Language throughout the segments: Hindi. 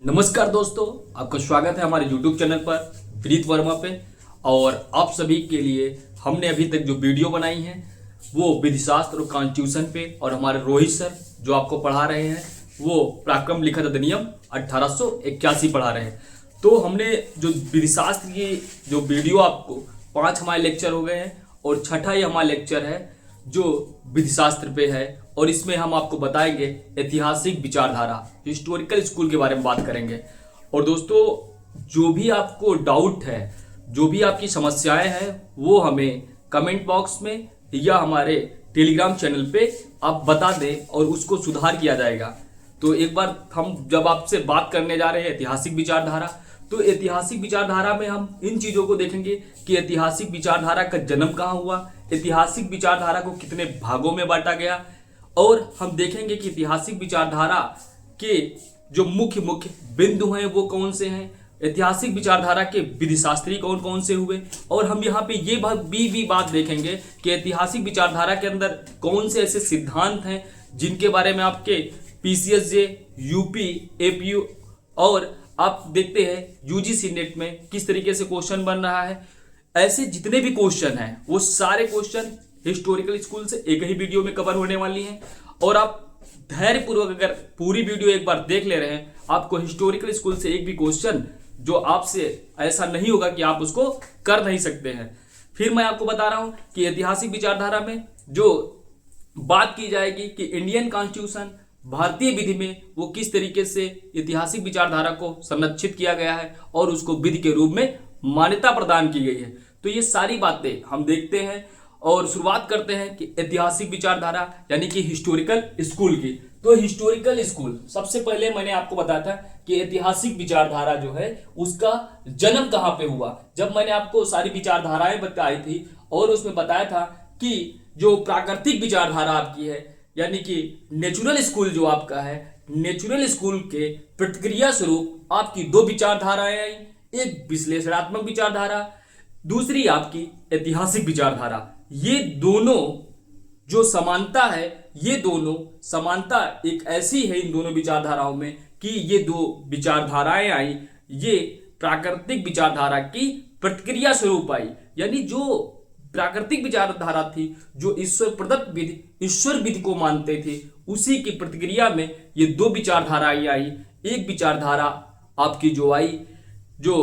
नमस्कार दोस्तों, आपका स्वागत है हमारे YouTube चैनल पर प्रीत वर्मा पे। और आप सभी के लिए हमने अभी तक जो वीडियो बनाई हैं वो विधिशास्त्र और कॉन्स्टिट्यूशन पे, और हमारे रोहित सर जो आपको पढ़ा रहे हैं वो पराक्रम लिखित अधिनियम 1881 पढ़ा रहे हैं। तो हमने जो विधिशास्त्र की जो वीडियो आपको 5 हमारे लेक्चर हो गए हैं और छठा ही हमारा लेक्चर है जो विधिशास्त्र पे है, और इसमें हम आपको बताएंगे ऐतिहासिक विचारधारा, हिस्टोरिकल स्कूल के बारे में बात करेंगे। और दोस्तों, जो भी आपको डाउट है, जो भी आपकी समस्याएं हैं, वो हमें कमेंट बॉक्स में या हमारे टेलीग्राम चैनल पे आप बता दें और उसको सुधार किया जाएगा। तो एक बार हम जब आपसे बात करने जा रहे हैं ऐतिहासिक विचारधारा, तो ऐतिहासिक विचारधारा में हम इन चीज़ों को देखेंगे कि ऐतिहासिक विचारधारा का जन्म कहाँ हुआ, ऐतिहासिक विचारधारा को कितने भागों में बांटा गया, और हम देखेंगे कि ऐतिहासिक विचारधारा के जो मुख्य मुख्य बिंदु हैं वो कौन से हैं, ऐतिहासिक विचारधारा के विधिशास्त्री कौन कौन से हुए, और हम यहाँ पे ये भी बात देखेंगे कि ऐतिहासिक विचारधारा के अंदर कौन से ऐसे सिद्धांत हैं जिनके बारे में आपके पीसीएसजे, यूपी, एपीयू और आप देखते हैं यूजीसी नेट में किस तरीके से क्वेश्चन बन रहा है। ऐसे जितने भी क्वेश्चन हैं वो सारे क्वेश्चन हिस्टोरिकल स्कूल से एक ही वीडियो में कवर होने वाली हैं। और आप धैर्यपूर्वक अगर पूरी वीडियो एक बार देख ले रहे हैं, आपको हिस्टोरिकल स्कूल से एक भी क्वेश्चन जो आपसे ऐसा नहीं होगा कि आप उसको कर नहीं सकते हैं। फिर मैं आपको बता रहा हूं कि ऐतिहासिक विचारधारा में जो बात की जाएगी कि इंडियन कॉन्स्टिट्यूशन, भारतीय विधि में वो किस तरीके से ऐतिहासिक विचारधारा को संरक्षित किया गया है और उसको विधि के रूप में मान्यता प्रदान की गई है। तो ये सारी बातें हम देखते हैं और शुरुआत करते हैं कि ऐतिहासिक विचारधारा यानी कि हिस्टोरिकल स्कूल की। तो हिस्टोरिकल स्कूल, सबसे पहले मैंने आपको बताया था कि ऐतिहासिक विचारधारा जो है उसका जन्म कहाँ पे हुआ। जब मैंने आपको सारी विचारधाराएं बताई थी और उसमें बताया था कि जो प्राकृतिक विचारधारा आपकी है यानी कि नेचुरल स्कूल जो आपका है, नेचुरल स्कूल के प्रतिक्रिया स्वरूप आपकी 2 विचारधाराएं आई, एक विश्लेषणात्मक विचारधारा, दूसरी आपकी ऐतिहासिक विचारधारा। ये दोनों जो समानता है, ये दोनों समानता एक ऐसी है इन दोनों विचारधाराओं में कि ये 2 विचारधाराएं आई, ये प्राकृतिक विचारधारा की प्रतिक्रिया स्वरूप आई। यानी जो प्राकृतिक विचारधारा थी, जो ईश्वर प्रदत्त विधि, ईश्वर विधि को मानते थे, उसी की प्रतिक्रिया में ये 2 विचारधाराएं आई। एक विचारधारा आपकी जो आई जो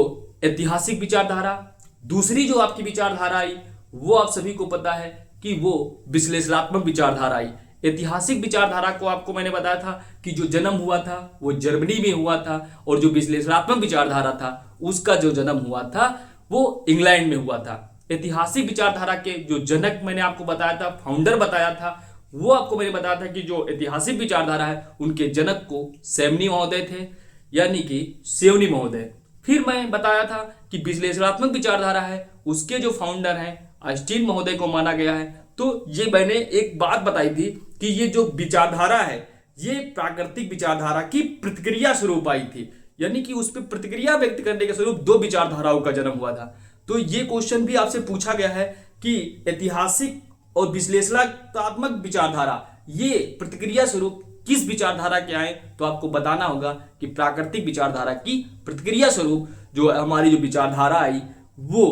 ऐतिहासिक विचारधारा, दूसरी जो आपकी विचारधारा आई वो आप सभी को पता है कि वो विश्लेषणात्मक विचारधारा आई। ऐतिहासिक विचारधारा को आपको मैंने बताया था कि जो जन्म हुआ था वो जर्मनी में हुआ था, और जो विश्लेषणात्मक विचारधारा था उसका जो जन्म हुआ था वो इंग्लैंड में हुआ था। ऐतिहासिक विचारधारा के जो जनक मैंने आपको बताया था, फाउंडर बताया था, वो आपको मैंने बताया था कि जो ऐतिहासिक विचारधारा है उनके जनक को सेमनी महोदय थे, यानी कि सेवनी महोदय। फिर मैं बताया था कि विश्लेषणात्मक विचारधारा है उसके जो फाउंडर हैं आइंस्टीन महोदय को माना गया है। तो ये मैंने एक बात बताई थी कि ये जो विचारधारा है ये प्राकृतिक विचारधारा की प्रतिक्रिया स्वरूप आई थी, यानी कि उस पर प्रतिक्रिया व्यक्त करने के स्वरूप 2 विचारधाराओं का जन्म हुआ था। तो ये क्वेश्चन भी आपसे पूछा गया है कि ऐतिहासिक और विश्लेषणात्मक विचारधारा ये प्रतिक्रिया स्वरूप किस विचारधारा के आए, तो आपको बताना होगा कि प्राकृतिक विचारधारा की प्रतिक्रिया स्वरूप जो हमारी जो विचारधारा आई वो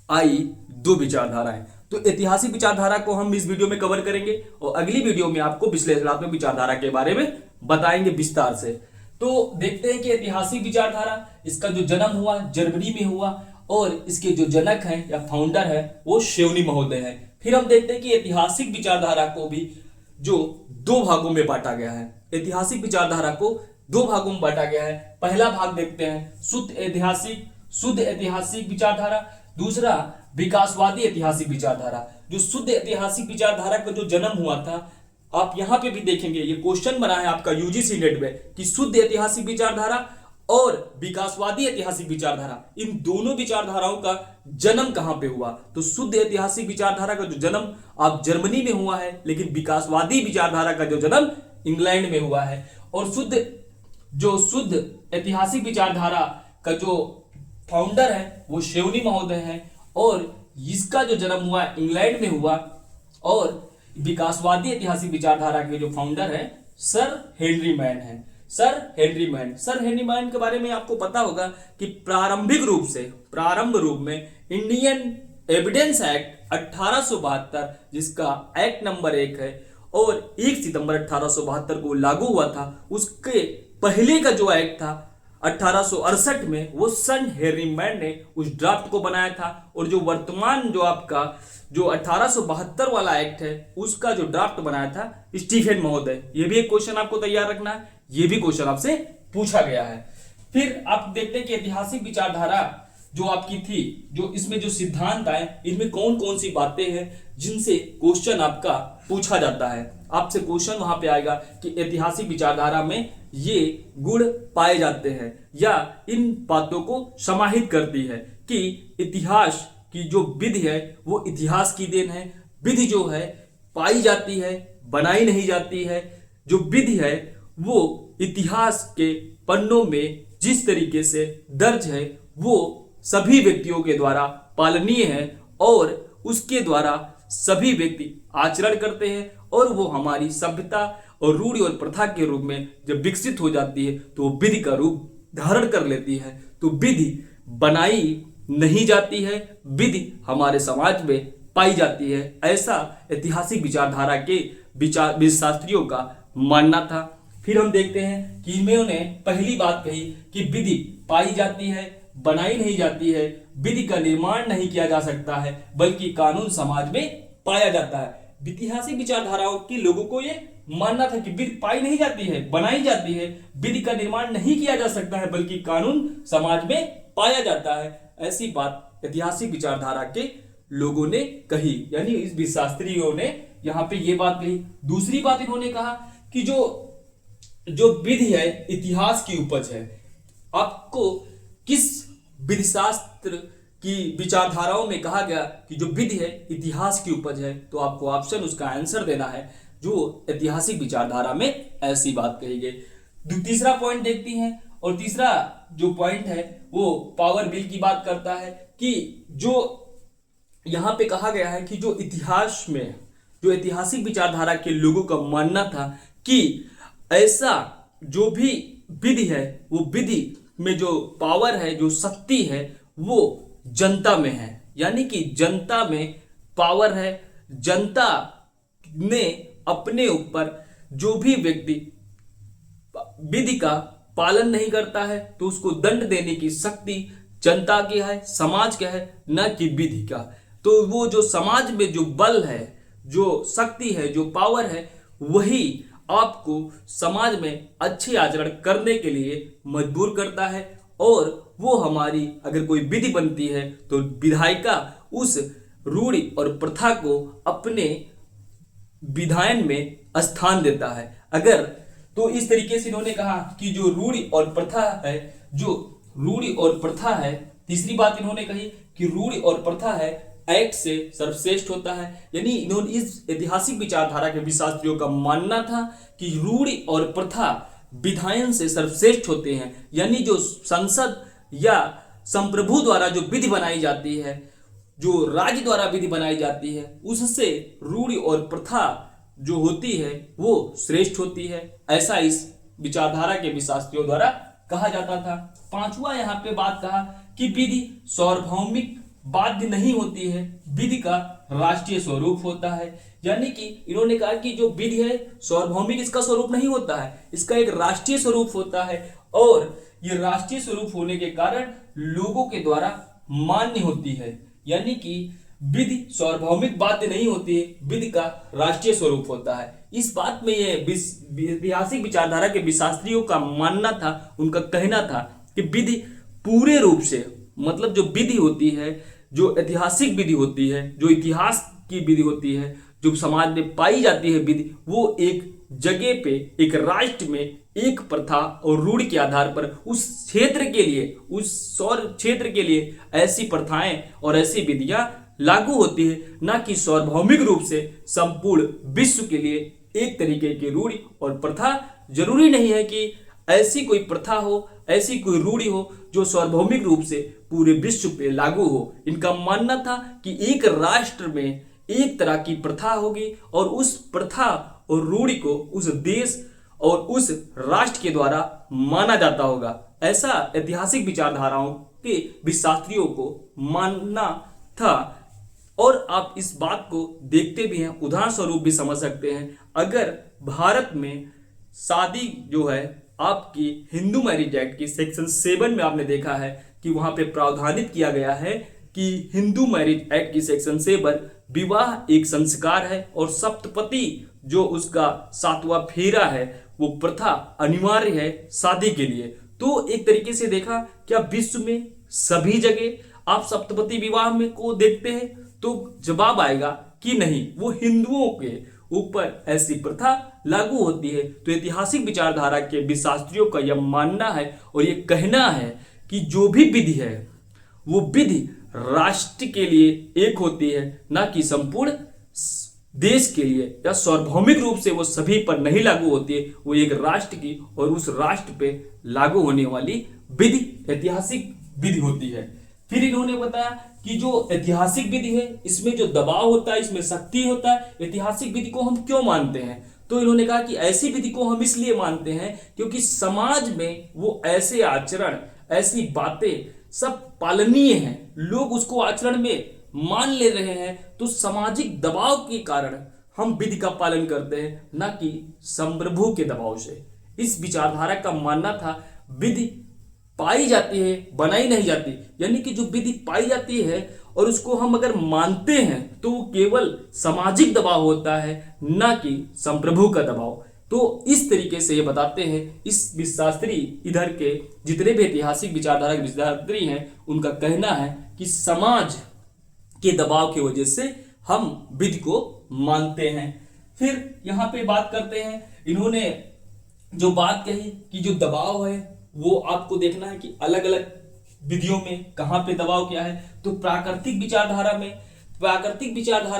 आई 2 विचारधाराएं। तो ऐतिहासिक विचारधारा को हम इस वीडियो में कवर करेंगे और अगली वीडियो में आपको विश्लेषणात्मक विचारधारा के बारे में बताएंगे विस्तार से। तो देखते हैं कि ऐतिहासिक विचारधारा, इसका जो जन्म हुआ जर्मनी में हुआ और इसके जो जनक हैं या फाउंडर है वो सेवनी महोदय हैं। फिर हम देखते हैं कि ऐतिहासिक विचारधारा को भी जो 2 भागों में बांटा गया है। ऐतिहासिक विचारधारा को 2 भागों में बांटा गया है। पहला भाग देखते हैं शुद्ध ऐतिहासिक विचारधारा, दूसरा विकासवादी ऐतिहासिक विचारधारा। जो शुद्ध ऐतिहासिक विचारधारा का जो जन्म हुआ था, आप यहां पे भी देखेंगे ये क्वेश्चन बना है आपका यूजीसी नेट में कि शुद्ध ऐतिहासिक विचारधारा और विकासवादी ऐतिहासिक विचारधारा, इन दोनों विचारधाराओं का जन्म कहां पे हुआ। तो शुद्ध ऐतिहासिक विचारधारा का जो जन्म आप जर्मनी में हुआ है, लेकिन विकासवादी विचारधारा का जो जन्म इंग्लैंड में हुआ है। और शुद्ध ऐतिहासिक विचारधारा का जो फाउंडर है वो सेवनी महोदय हैं, और इसका जो जन्म हुआ इंग्लैंड में हुआ। और विकासवादी ऐतिहासिक विचारधारा के जो फाउंडर है सर हेनरी मैन है। Sir Henry man. Sir Henry man के बारे में आपको पता होगा कि प्रारंभ रूप में इंडियन एविडेंस एक्ट 1872, जिसका एक्ट नंबर 1 है और 1 सितंबर 1872 को लागू हुआ था, उसके पहले का जो एक्ट था 1868 में, वो सन हेनरी मैन ने उस ड्राफ्ट को बनाया था। और जो वर्तमान जो आपका जो 1872 वाला एक्ट है, उसका जो ड्राफ्ट बनाया था स्टीफेन महोदय। ये भी एक क्वेश्चन आपको तैयार रखना है, ये भी क्वेश्चन आपसे पूछा गया है। फिर आप देखते हैं कि ऐतिहासिक विचारधारा जो आपकी थी, जो इसमें जो सिद्धांत आए, इनमें कौन कौन सी बातें हैं जिनसे क्वेश्चन आपका पूछा जाता है। आपसे क्वेश्चन वहां पे आएगा कि ऐतिहासिक विचारधारा में ये गुण पाए जाते हैं या इन बातों को समाहित करती है कि इतिहास की जो विधि है वो इतिहास की देन है। विधि जो है पाई जाती है, बनाई नहीं जाती है। जो विधि है वो इतिहास के पन्नों में जिस तरीके से दर्ज है वो सभी व्यक्तियों के द्वारा पालनीय है और उसके द्वारा सभी व्यक्ति आचरण करते हैं और वो हमारी सभ्यता और रूढ़ि और प्रथा के रूप में जब विकसित हो जाती है तो वो विधि का रूप धारण कर लेती है। तो विधि बनाई नहीं जाती है, विधि हमारे समाज में पाई जाती है। ऐसा ऐतिहासिक विचारधारा के शास्त्रियों का मानना था। फिर हम देखते हैं कि इन्होंने पहली बात कही कि विधि पाई जाती है, बनाई नहीं जाती है, विधि का निर्माण नहीं किया जा सकता है, बल्कि कानून समाज में पाया जाता है। ऐतिहासिक विचारधाराओं के लोगों को ये मानना था कि विधि पाई नहीं जाती है, बनाई जाती है, विधि का निर्माण नहीं किया जा सकता है, बल्कि कानून समाज में पाया जाता है। ऐसी बात ऐतिहासिक विचारधारा के लोगों ने कही, यानी इस शास्त्रियों ने यहाँ पे ये बात कही। दूसरी बात इन्होंने कहा कि जो विधि है इतिहास की उपज है। आपको किस विधि शास्त्र की विचारधाराओं में कहा गया कि जो विधि है इतिहास की उपज है, तो आपको ऑप्शन उसका आंसर देना है जो ऐतिहासिक विचारधारा में ऐसी बात कही गई। तीसरा पॉइंट देखती हैं, और तीसरा जो पॉइंट है वो पावर बिल की बात करता है कि जो यहां पे कहा गया है कि जो इतिहास में जो ऐतिहासिक विचारधारा के लोगों का मानना था कि ऐसा जो भी विधि है वो विधि में जो पावर है, जो शक्ति है, वो जनता में है। यानी कि जनता में पावर है। जनता ने अपने ऊपर जो भी व्यक्ति विधि का पालन नहीं करता है तो उसको दंड देने की शक्ति जनता की है, समाज का है, न कि विधि का। तो वो जो समाज में जो बल है, जो शक्ति है, जो पावर है, वही आपको समाज में अच्छे आचरण करने के लिए मजबूर करता है। और वो हमारी अगर कोई विधि बनती है तो विधायिका उस रूढ़ि और प्रथा को अपने विधायन में स्थान देता है। अगर तो इस तरीके से इन्होंने कहा कि जो रूढ़ि और प्रथा है, जो रूढ़ि और प्रथा है, तीसरी बात इन्होंने कही कि रूढ़ि और प्रथा है एक्ट से सर्वश्रेष्ठ होता है। यानी इन्होंने इस ऐतिहासिक विचारधारा के शास्त्रियों का मानना था कि रूढ़ि और प्रथा विधायन से सर्वश्रेष्ठ होते हैं। यानी जो संसद या संप्रभु द्वारा जो विधि बनाई जाती है, जो राज्य द्वारा विधि बनाई जाती है, उससे रूढ़ि और प्रथा जो होती है वो श्रेष्ठ होती है। ऐसा इस विचारधारा के शास्त्रियों द्वारा कहा जाता था। पांचवा यहाँ पे बात कहा कि विधि सार्वभौमिक बाध्य नहीं होती है, विधि का राष्ट्रीय स्वरूप होता है। यानी कि इन्होंने कहा कि जो विधि है सार्वभौमिक इसका स्वरूप नहीं होता है, इसका एक राष्ट्रीय स्वरूप होता है और ये राष्ट्रीय स्वरूप होने के कारण लोगों के द्वारा मान्य होती है। यानी कि विधि सार्वभौमिक बाध्य नहीं होती है, विधि का राष्ट्रीय स्वरूप होता है। इस बात में ये ऐतिहासिक विचारधारा के शास्त्रियों का मानना था, उनका कहना था कि विधि पूरे रूप से, मतलब जो विधि होती है, जो ऐतिहासिक विधि होती है, जो इतिहास की विधि होती है, जो समाज में पाई जाती है विधि, वो एक जगह पे, एक राष्ट्र में एक प्रथा और रूढ़ के आधार पर उस क्षेत्र के लिए, उस सौर क्षेत्र के लिए ऐसी प्रथाएं और ऐसी विधियां लागू होती है, ना कि सार्वभौमिक रूप से संपूर्ण विश्व के लिए एक तरीके की रूढ़ी और प्रथा। जरूरी नहीं है कि ऐसी कोई प्रथा हो, ऐसी कोई रूढ़ी हो जो सार्वभौमिक रूप से पूरे विश्व पे लागू हो। इनका मानना था कि एक राष्ट्र में एक तरह की प्रथा होगी और उस प्रथा और रूढ़ी को उस देश और उस राष्ट्र के द्वारा माना जाता होगा, ऐसा ऐतिहासिक विचारधाराओं के भी शास्त्रियों को मानना था। और आप इस बात को देखते भी हैं, उदाहरण स्वरूप भी समझ सकते हैं। अगर भारत में शादी जो है आपकी हिंदू मैरिज एक्ट की सेक्शन 7 में आपने देखा है कि वहां पे प्रावधानित किया गया है कि हिंदू मैरिज एक्ट की सेक्शन 7 विवाह एक संस्कार है और सप्तपति जो उसका 7वां फेरा है वो प्रथा अनिवार्य है शादी के लिए। तो एक तरीके से देखा क्या विश्व में सभी जगह आप सप्तपति विवाह में को देखते हैं, तो जवाब आएगा कि नहीं, वो हिंदुओं के ऊपर ऐसी प्रथा लागू होती है। तो ऐतिहासिक विचारधारा के भी शास्त्रियों का यह मानना है और यह कहना है कि जो भी विधि है वो विधि राष्ट्र के लिए एक होती है, ना कि संपूर्ण देश के लिए या सार्वभौमिक रूप से वो सभी पर नहीं लागू होती है। वो एक राष्ट्र की और उस राष्ट्र पे लागू होने वाली विधि ऐतिहासिक विधि होती है। फिर इन्होंने बताया कि जो ऐतिहासिक विधि है इसमें जो दबाव होता है, इसमें शक्ति होता है। ऐतिहासिक विधि को हम क्यों मानते हैं? तो इन्होंने कहा कि ऐसी विधि को हम इसलिए मानते हैं क्योंकि समाज में वो ऐसे आचरण, ऐसी बातें सब पालनीय हैं, लोग उसको आचरण में मान ले रहे हैं, तो सामाजिक दबाव के कारण हम विधि का पालन करते हैं, ना कि संप्रभु के दबाव से। इस विचारधारा का मानना था विधि पाई जाती है, बनाई नहीं जाती। यानी कि जो विधि पाई जाती है और उसको हम अगर मानते हैं तो वो केवल सामाजिक दबाव होता है, ना कि संप्रभु का दबाव। तो इस तरीके से ये बताते हैं इस शास्त्री, इधर के जितने भी ऐतिहासिक विचारधारा के विचारधारी हैं, उनका कहना है कि समाज के दबाव की वजह से हम विधि को मानते हैं। फिर यहाँ पे बात करते हैं, इन्होंने जो बात कही कि जो दबाव है वो आपको देखना है कि अलग अलग विधियों में कहाँ पे दबाव क्या है। तो प्राकृतिक विचारधारा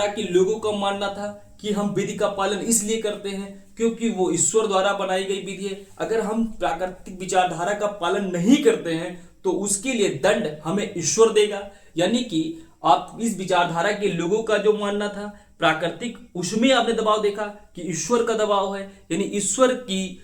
के लोगों का मानना था कि हम विधि का पालन इसलिए करते हैं क्योंकि वो ईश्वर द्वारा बनाई गई विधि है। अगर हम प्राकृतिक विचारधारा का पालन नहीं करते हैं तो उसके लिए दंड हमें ईश्वर देगा। यानी कि आप इस विचारधारा के लोगों का जो मानना था प्राकृतिक, उसमें आपने दबाव देखा कि ईश्वर का दबाव है, यानी ईश्वर की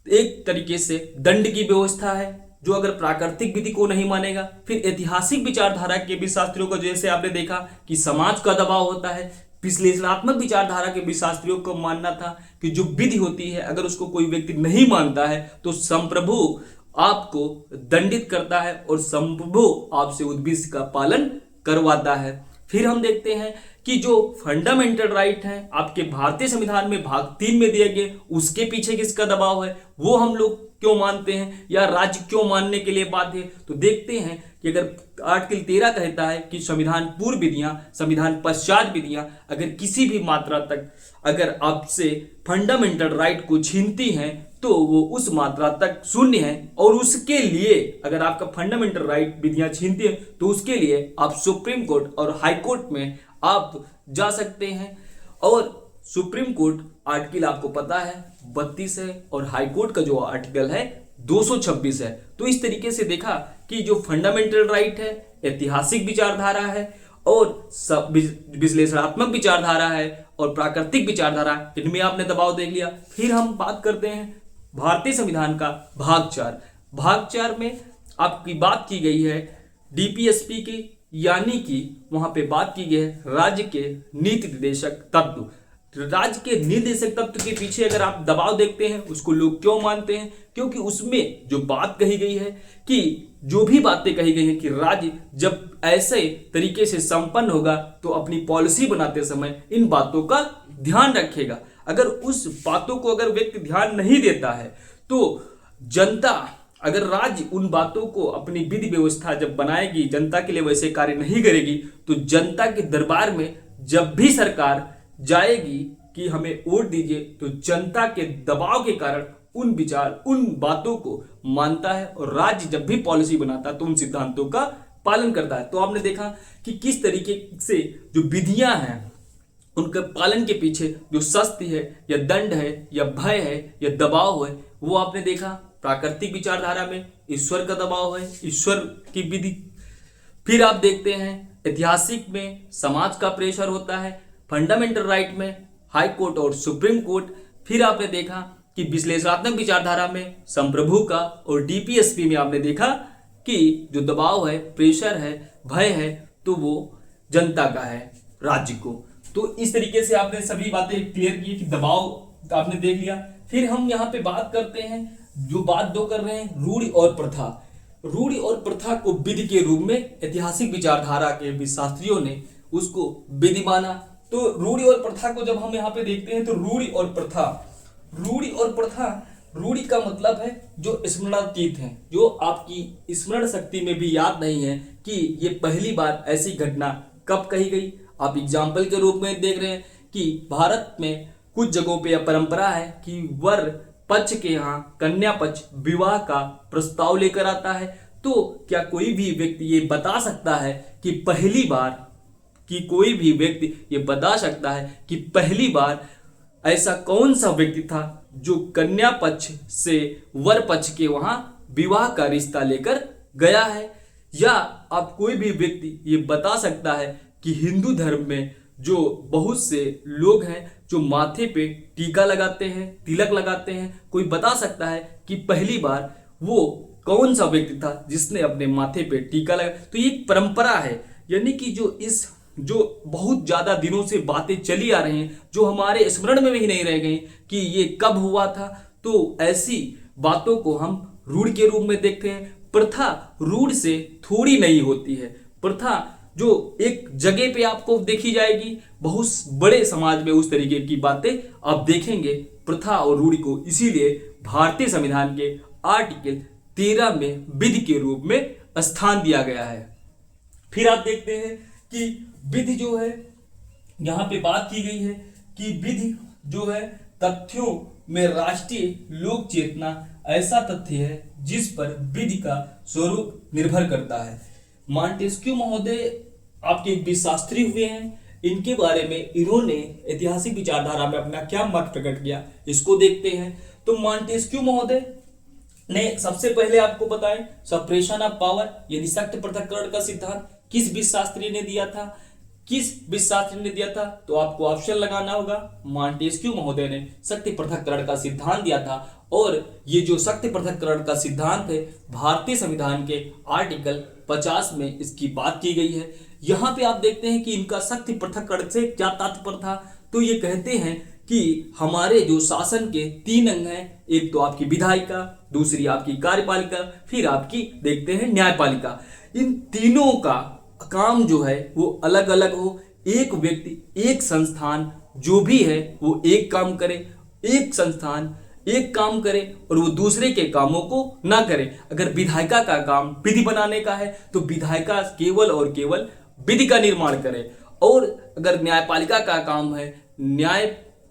एक तरीके से दंड की व्यवस्था है जो अगर प्राकृतिक विधि को नहीं मानेगा। फिर ऐतिहासिक विचारधारा के भी शास्त्रियों को जैसे आपने देखा कि समाज का दबाव होता है। विश्लेषणात्मक विचारधारा के भी शास्त्रियों को मानना था कि जो विधि होती है अगर उसको कोई व्यक्ति नहीं मानता है तो संप्रभु आपको दंडित करता है और संप्रभु आपसे उस विधि का पालन करवाता है। फिर हम देखते हैं कि जो फंडामेंटल राइट है आपके भारतीय संविधान में भाग 3 में दिए गए, उसके पीछे किसका दबाव है, वो हम लोग क्यों मानते हैं या राज्य क्यों मानने के लिए बाध्य है। तो देखते हैं कि अगर आर्टिकल 13 कहता है कि संविधान पूर्व विधियां, संविधान पश्चात विधियां अगर किसी भी मात्रा तक अगर आपसे फंडामेंटल राइट को छीनती हैं तो वो उस मात्रा तक शून्य है, और उसके लिए अगर आपका फंडामेंटल राइट विधियां छीनती है तो उसके लिए आप सुप्रीम कोर्ट और हाई कोर्ट में आप जा सकते हैं। और सुप्रीम कोर्ट आर्टिकल आपको पता है 32 है और हाई कोर्ट का जो आर्टिकल है 226 है। तो इस तरीके से देखा कि जो फंडामेंटल राइट है, ऐतिहासिक विचारधारा है और विश्लेषणात्मक विचारधारा है और प्राकृतिक विचारधारा, इनमें आपने दबाव देख लिया। फिर हम बात करते हैं भारतीय संविधान का भाग 4। भाग 4 में आपकी बात की गई है डीपीएसपी की, यानी कि वहां पे बात की गई है राज्य के नीति निर्देशक तत्व। राज्य के निर्देशक तत्व के पीछे अगर आप दबाव देखते हैं उसको लोग क्यों मानते हैं, क्योंकि उसमें जो बात कही गई है कि जो भी बातें कही गई हैं कि राज्य जब ऐसे तरीके से संपन्न होगा तो अपनी पॉलिसी बनाते समय इन बातों का ध्यान रखेगा। अगर उस बातों को अगर व्यक्ति ध्यान नहीं देता है तो जनता, अगर राज्य उन बातों को अपनी विधि व्यवस्था जब बनाएगी, जनता के लिए वैसे कार्य नहीं करेगी, तो जनता के दरबार में जब भी सरकार जाएगी कि हमें वोट दीजिए तो जनता के दबाव के कारण उन बातों को मानता है और राज्य जब भी पॉलिसी बनाता है तो उन सिद्धांतों का पालन करता है। तो आपने देखा कि किस तरीके से जो विधियां हैं उनके पालन के पीछे जो शस्त्र है या दंड है या भय है या दबाव है, वो आपने देखा। प्राकृतिक विचारधारा में ईश्वर का दबाव है, ईश्वर की विधि। फिर आप देखते हैं ऐतिहासिक में समाज का प्रेशर होता है, फंडामेंटल राइट में हाई कोर्ट और सुप्रीम कोर्ट। फिर आपने देखा कि विश्लेषणात्मक विचारधारा में संप्रभु का और डीपीएसपी में आपने देखा कि जो दबाव है, प्रेशर है, भय है, तो वो जनता का है, राज्य को। तो इस तरीके से आपने सभी बातें क्लियर की कि दबाव आपने देख लिया। फिर हम यहाँ पे बात करते हैं, जो बात दो कर रहे हैं, रूढ़ि और प्रथा। रूढ़ि और प्रथा को विधि के रूप में ऐतिहासिक विचारधारा के शास्त्रियों ने उसको विधि माना। तो रूढ़ि और प्रथा को जब हम यहाँ पे देखते हैं तो रूढ़ि और प्रथा, रूढ़ि और प्रथा, रूढ़ि का मतलब है जो स्मरणातीत है, जो आपकी स्मरण शक्ति में भी याद नहीं है कि ये पहली बार ऐसी घटना कब कही गई। आप एग्जाम्पल के रूप में देख रहे हैं कि भारत में कुछ जगहों पे यह परंपरा है कि वर पक्ष के यहाँ कन्या पक्ष विवाह का प्रस्ताव लेकर आता है। तो क्या कोई भी व्यक्ति ये बता सकता है कि पहली बार, कि कोई भी व्यक्ति ये बता सकता है कि पहली बार ऐसा कौन सा व्यक्ति था जो कन्या पक्ष से वर पक्ष के वहां विवाह का रिश्ता लेकर गया है? या आप कोई भी व्यक्ति ये बता सकता है कि हिंदू धर्म में जो बहुत से लोग हैं जो माथे पे टीका लगाते हैं, तिलक लगाते हैं, कोई बता सकता है कि पहली बार वो कौन सा व्यक्ति था जिसने अपने माथे पे टीका लगा? तो ये परंपरा है, यानी कि जो बहुत ज्यादा दिनों से बातें चली आ रही हैं, जो हमारे स्मरण में भी नहीं रह गई कि ये कब हुआ था। तो ऐसी बातों को हम रूढ़ के रूप में देखते हैं। प्रथा रूढ़ से थोड़ी नहीं होती है। प्रथा जो एक जगह पे आपको देखी जाएगी, बहुत बड़े समाज में उस तरीके की बातें आप देखेंगे। प्रथा और रूढ़ को इसीलिए भारतीय संविधान के आर्टिकल 13 में विधि के रूप में स्थान दिया गया है। फिर आप देखते हैं कि विधि जो है, यहां पे बात की गई है कि विधि जो है तथ्यों में राष्ट्रीय लोक चेतना ऐसा तथ्य है जिस पर विधि का स्वरूप निर्भर करता है। मॉन्टेस्क्यू महोदय आपके एक शास्त्री हुए हैं, इनके बारे में इन्होंने ऐतिहासिक विचारधारा में अपना क्या मत प्रकट किया, इसको देखते हैं। तो मॉन्टेस्क्यू महोदय ने सबसे पहले आपको बताएं सप्रेशन ऑफ पावर यानी शक्ति पृथक्करण का सिद्धांत किस विशास्त्री ने दिया था, किस विशास्त्री ने दिया था? तो आपको ऑप्शन लगाना होगा। मॉन्टेस्क्यू महोदय ने शक्ति पृथक्करण का सिद्धांत दिया था, और ये जो शक्ति पृथक्करण का सिद्धांत है भारतीय संविधान के आर्टिकल 50 में इसकी बात की गई है। यहाँ पे आप देखते हैं कि इनका शक्ति पृथक्करण से क्या तात्पर्य था। तो ये कहते हैं कि हमारे जो शासन के 3 अंग हैं, एक तो आपकी विधायिका, दूसरी आपकी कार्यपालिका, फिर आपकी देखते हैं न्यायपालिका। इन तीनों का काम जो है वो अलग अलग हो। एक व्यक्ति, एक संस्थान जो भी है वो एक काम करे, एक संस्थान एक काम करे और वो दूसरे के कामों को ना करे। अगर विधायिका का काम विधि बनाने का है तो विधायिका केवल और केवल विधि का निर्माण करे, और अगर न्यायपालिका का काम है न्याय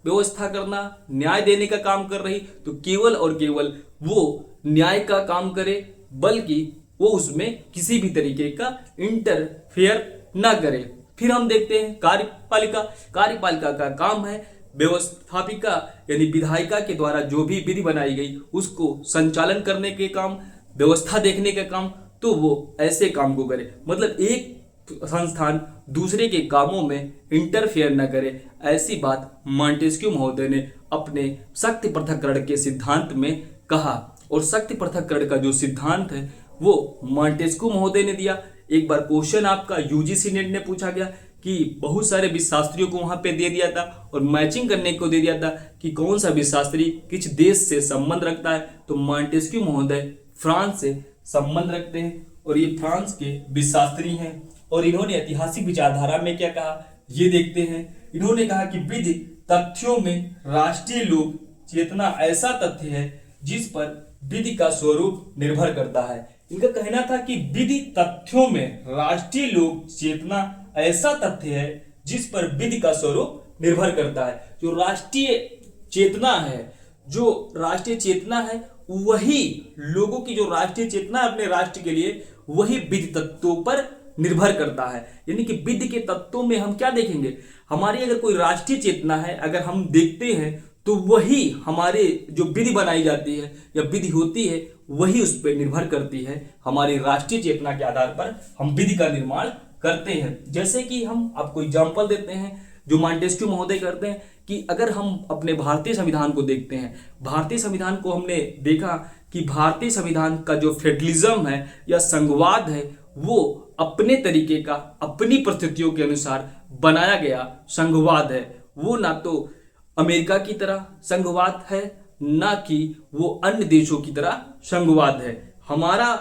व्यवस्था करना, न्याय देने का काम कर रही, तो केवल और केवल वो न्याय का काम करे, बल्कि वो उसमें किसी भी तरीके का इंटरफेयर ना करे। फिर हम देखते हैं कार्यपालिका। कार्यपालिका का काम है व्यवस्थापिका यानी विधायिका के द्वारा जो भी विधि बनाई गई उसको संचालन करने के काम, व्यवस्था देखने का काम, तो वो ऐसे काम को करे, मतलब एक संस्थान दूसरे के कामों में इंटरफेयर न करे। ऐसी बात मॉन्टेस्क्यू महोदय ने अपने शक्ति पृथक्करण के सिद्धांत में कहा, और शक्ति पृथक्करण का जो सिद्धांत है वो मॉन्टेस्क्यू महोदय ने दिया। एक बार क्वेश्चन आपका यूजीसी नेट ने पूछा गया कि बहुत सारे विशास्त्रियों को वहां पे दे दिया था और मैचिंग करने को दे दिया था कि कौन सा विशास्त्री किस देश से संबंध रखता है। तो मॉन्टेस्क्यू महोदय फ्रांस से संबंध रखते हैं और ये फ्रांस के विशास्त्री हैं। और इन्होंने ऐतिहासिक विचारधारा में क्या कहा ये देखते हैं। इन्होंने कहा कि विधि तथ्यों में राष्ट्रीय लोक चेतना ऐसा तथ्य है जिस पर विधि का स्वरूप निर्भर करता है। इनका कहना था कि विधि तथ्यों में राष्ट्रीय लोक चेतना ऐसा तथ्य है जिस पर विधि का स्वरूप निर्भर करता है। जो राष्ट्रीय चेतना है, जो राष्ट्रीय चेतना है, वही लोगों की जो राष्ट्रीय चेतना है अपने राष्ट्र के लिए, वही विधि तत्वों पर निर्भर करता है। यानी कि विधि के तत्वों में हम क्या देखेंगे, हमारी अगर कोई राष्ट्रीय चेतना है अगर हम देखते हैं तो वही हमारे जो विधि बनाई जाती है या विधि होती है वही उस पर निर्भर करती है। हमारी राष्ट्रीय चेतना के आधार पर हम विधि का निर्माण करते हैं। जैसे कि हम आपको एग्जाम्पल देते हैं जो मॉन्टेस्क्यू महोदय करते हैं कि अगर हम अपने भारतीय संविधान को देखते हैं, भारतीय संविधान को हमने देखा कि भारतीय संविधान का जो फेडरलिज्म है या संघवाद है वो अपने तरीके का, अपनी परिस्थितियों के अनुसार बनाया गया संघवाद है। वो ना तो अमेरिका की तरह संघवाद है, ना कि वो अन्य देशों की तरह संघवाद है। हमारा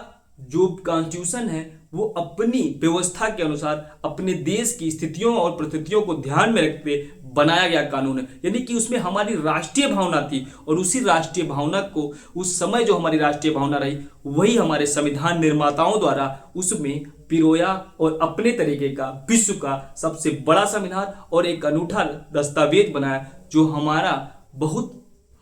जो कॉन्स्टिट्यूशन है वो अपनी व्यवस्था के अनुसार अपने देश की स्थितियों और परिस्थितियों को ध्यान में रखते बनाया गया कानून है। यानी कि उसमें हमारी राष्ट्रीय भावना थी और उसी राष्ट्रीय भावना को, उस समय जो हमारी राष्ट्रीय भावना रही, वही हमारे संविधान निर्माताओं द्वारा उसमें पिरोया और अपने तरीके का विश्व का सबसे बड़ा संविधान और एक अनूठा दस्तावेज बनाया जो हमारा बहुत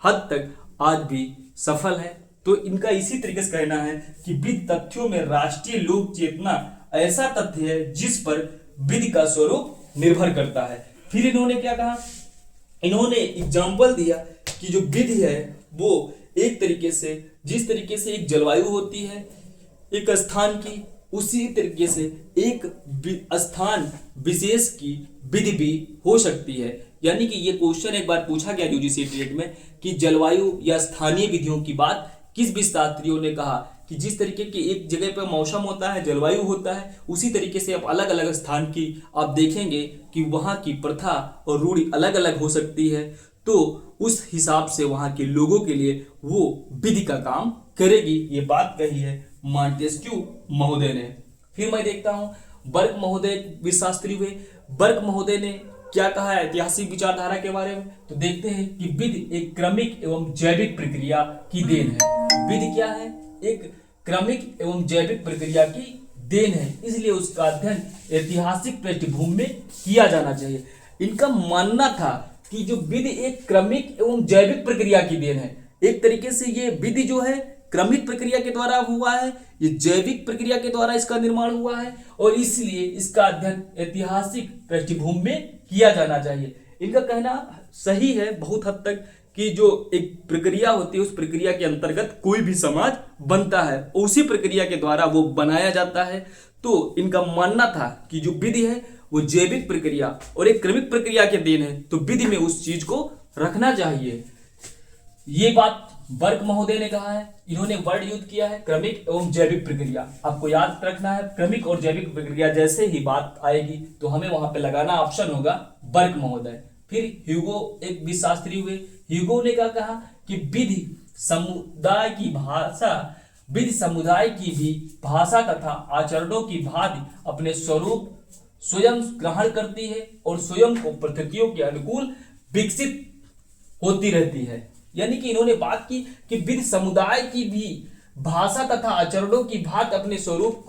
हद तक आज भी सफल है। तो इनका इसी तरीके से कहना है कि विधि तथ्यों में राष्ट्रीय लोक चेतना ऐसा तथ्य है जिस पर विधि का स्वरूप निर्भर करता है। फिर इन्होंने क्या कहा, इन्होंने एग्जाम्पल दिया कि जो विधि है वो एक तरीके से, जिस तरीके से एक जलवायु होती है एक स्थान की, उसी तरीके से एक स्थान विशेष की विधि भी हो सकती है। यानी कि ये क्वेश्चन एक बार पूछा गया यूजीसी टेट में कि जलवायु या स्थानीय विधियों की बात किस विशास्त्रियों ने कहा कि जिस तरीके की एक जगह पर मौसम होता है, जलवायु होता है, उसी तरीके से आप अलग अलग स्थान की आप देखेंगे कि वहाँ की प्रथा और रूढ़ी अलग अलग हो सकती है। तो उस हिसाब से वहाँ के लोगों के लिए वो विधि का काम करेगी। ये बात कही है मॉन्टेस्क्यू महोदय ने। फिर मैं देखता हूँ बर्क महोदय विशास्त्री हुए। बर्क महोदय ने क्या कहा है ऐतिहासिक विचारधारा के बारे में, तो देखते हैं कि विधि एक क्रमिक एवं जैविक प्रक्रिया की देन है। विधि क्या है? एक क्रमिक एवं जैविक प्रक्रिया की देन है, इसलिए उसका अध्ययन ऐतिहासिक पृष्ठभूमि में किया जाना चाहिए। इनका मानना था कि जो विधि एक क्रमिक एवं जैविक प्रक्रिया की देन है। एक तरीके से ये विधि जो है क्रमिक प्रक्रिया के द्वारा हुआ है, ये जैविक प्रक्रिया के द्वारा इसका निर्माण हुआ है और इसलिए इसका अध्ययन ऐतिहासिक पृष्ठभूमि में किया जाना चाहिए। इनका कहना सही है बहुत हद तक कि जो एक प्रक्रिया होती है उस प्रक्रिया के अंतर्गत कोई भी समाज बनता है, उसी प्रक्रिया के द्वारा वो बनाया जाता है। तो इनका मानना था कि जो विधि है वो जैविक प्रक्रिया और एक क्रमिक प्रक्रिया के देन है, तो विधि में उस चीज को रखना चाहिए। ये बात बर्क महोदय ने कहा है। इन्होंने वर्ड यूज किया है क्रमिक एवं जैविक प्रक्रिया। आपको याद रखना है क्रमिक और जैविक प्रक्रिया जैसे ही बात आएगी तो हमें वहां पे लगाना ऑप्शन होगा बर्क महोदय। फिर ह्यूगो एक विशास्त्री हुए। ह्यूगो ने क्या कहा कि विधि समुदाय की भाषा, विधि समुदाय की भी भाषा तथा आचरणों की भांति अपने स्वरूप स्वयं ग्रहण करती है और स्वयं को परिस्थितियों के अनुकूल विकसित होती रहती है। यानी कि इन्होंने बात की कि विधि समुदाय की भी भाषा तथा आचरणों की भांति अपने स्वरूप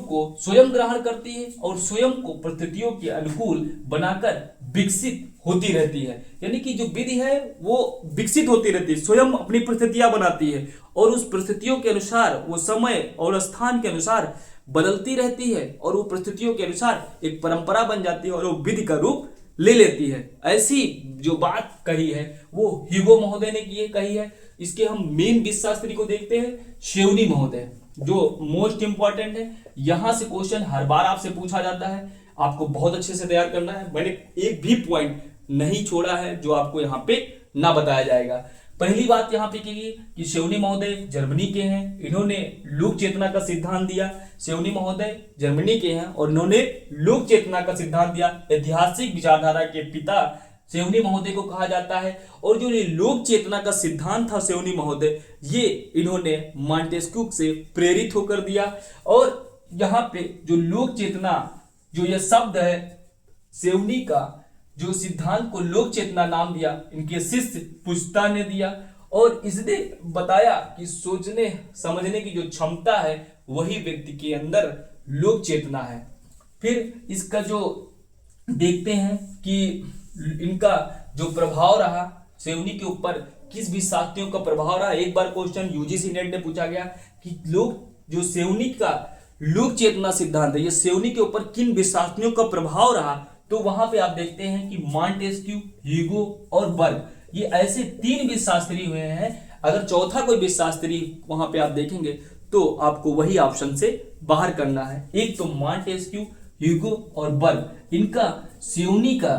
को स्वयं ग्रहण करती है और स्वयं को परिस्थितियों के अनुकूल बनाकर विकसित होती रहती है। यानी कि जो विधि है वो विकसित होती रहती है, स्वयं अपनी परिस्थितियां बनाती है और उस परिस्थितियों के अनुसार वो समय और स्थान के अनुसार बदलती रहती है और वो परिस्थितियों के अनुसार एक परंपरा बन जाती है और वो विधि का रूप ले लेती है। ऐसी जो बात कही है वो ह्यूगो महोदय ने कही है। इसके हम मेन विशास्त्री को देखते हैं शेवनी महोदय, जो मोस्ट इंपॉर्टेंट है। यहां से क्वेश्चन हर बार आपसे पूछा जाता है, आपको बहुत अच्छे से तैयार करना है। मैंने एक भी पॉइंट नहीं छोड़ा है जो आपको यहाँ पे ना बताया जाएगा। पहली बात यहाँ पे की कि शेवनी महोदय जर्मनी के हैं, इन्होंने लोक चेतना का सिद्धांत दिया। शेवनी महोदय जर्मनी के हैं और इन्होंने लोक चेतना का सिद्धांत दिया। ऐतिहासिक विचारधारा के पिता शेवनी महोदय को कहा जाता है और जो ये लोक चेतना का सिद्धांत था शेवनी महोदय, ये इन्होंने मॉन्टेस्क्यू से प्रेरित होकर दिया। और यहाँ पे जो लोक चेतना, जो ये शब्द है शेवनी का, जो सिद्धांत को लोक चेतना नाम दिया इनके शिष्य पुस्ता ने दिया और इसने बताया कि सोचने समझने की जो क्षमता है वही व्यक्ति के अंदर लोक चेतना है। फिर इसका जो देखते हैं कि इनका जो प्रभाव रहा शेवनी के ऊपर, किस विशास्त्रियों का प्रभाव रहा। एक बार क्वेश्चन यूजीसी नेट ने पूछा गया कि जो शेवनी का लोक चेतना सिद्धांत है ये शेवनी के ऊपर किन विशास्त्रियों का प्रभाव रहा, तो वहां पे आप देखते हैं कि मॉन्टेस्क्यू, ह्यूगो और बर्क, ये ऐसे तीन विशास्त्री हुए हैं। अगर चौथा कोई विशास्त्री वहां पे आप देखेंगे तो आपको वही ऑप्शन से बाहर करना है। एक तो मॉन्टेस्क्यू, ह्यूगो और बर्क, इनका शेवनी का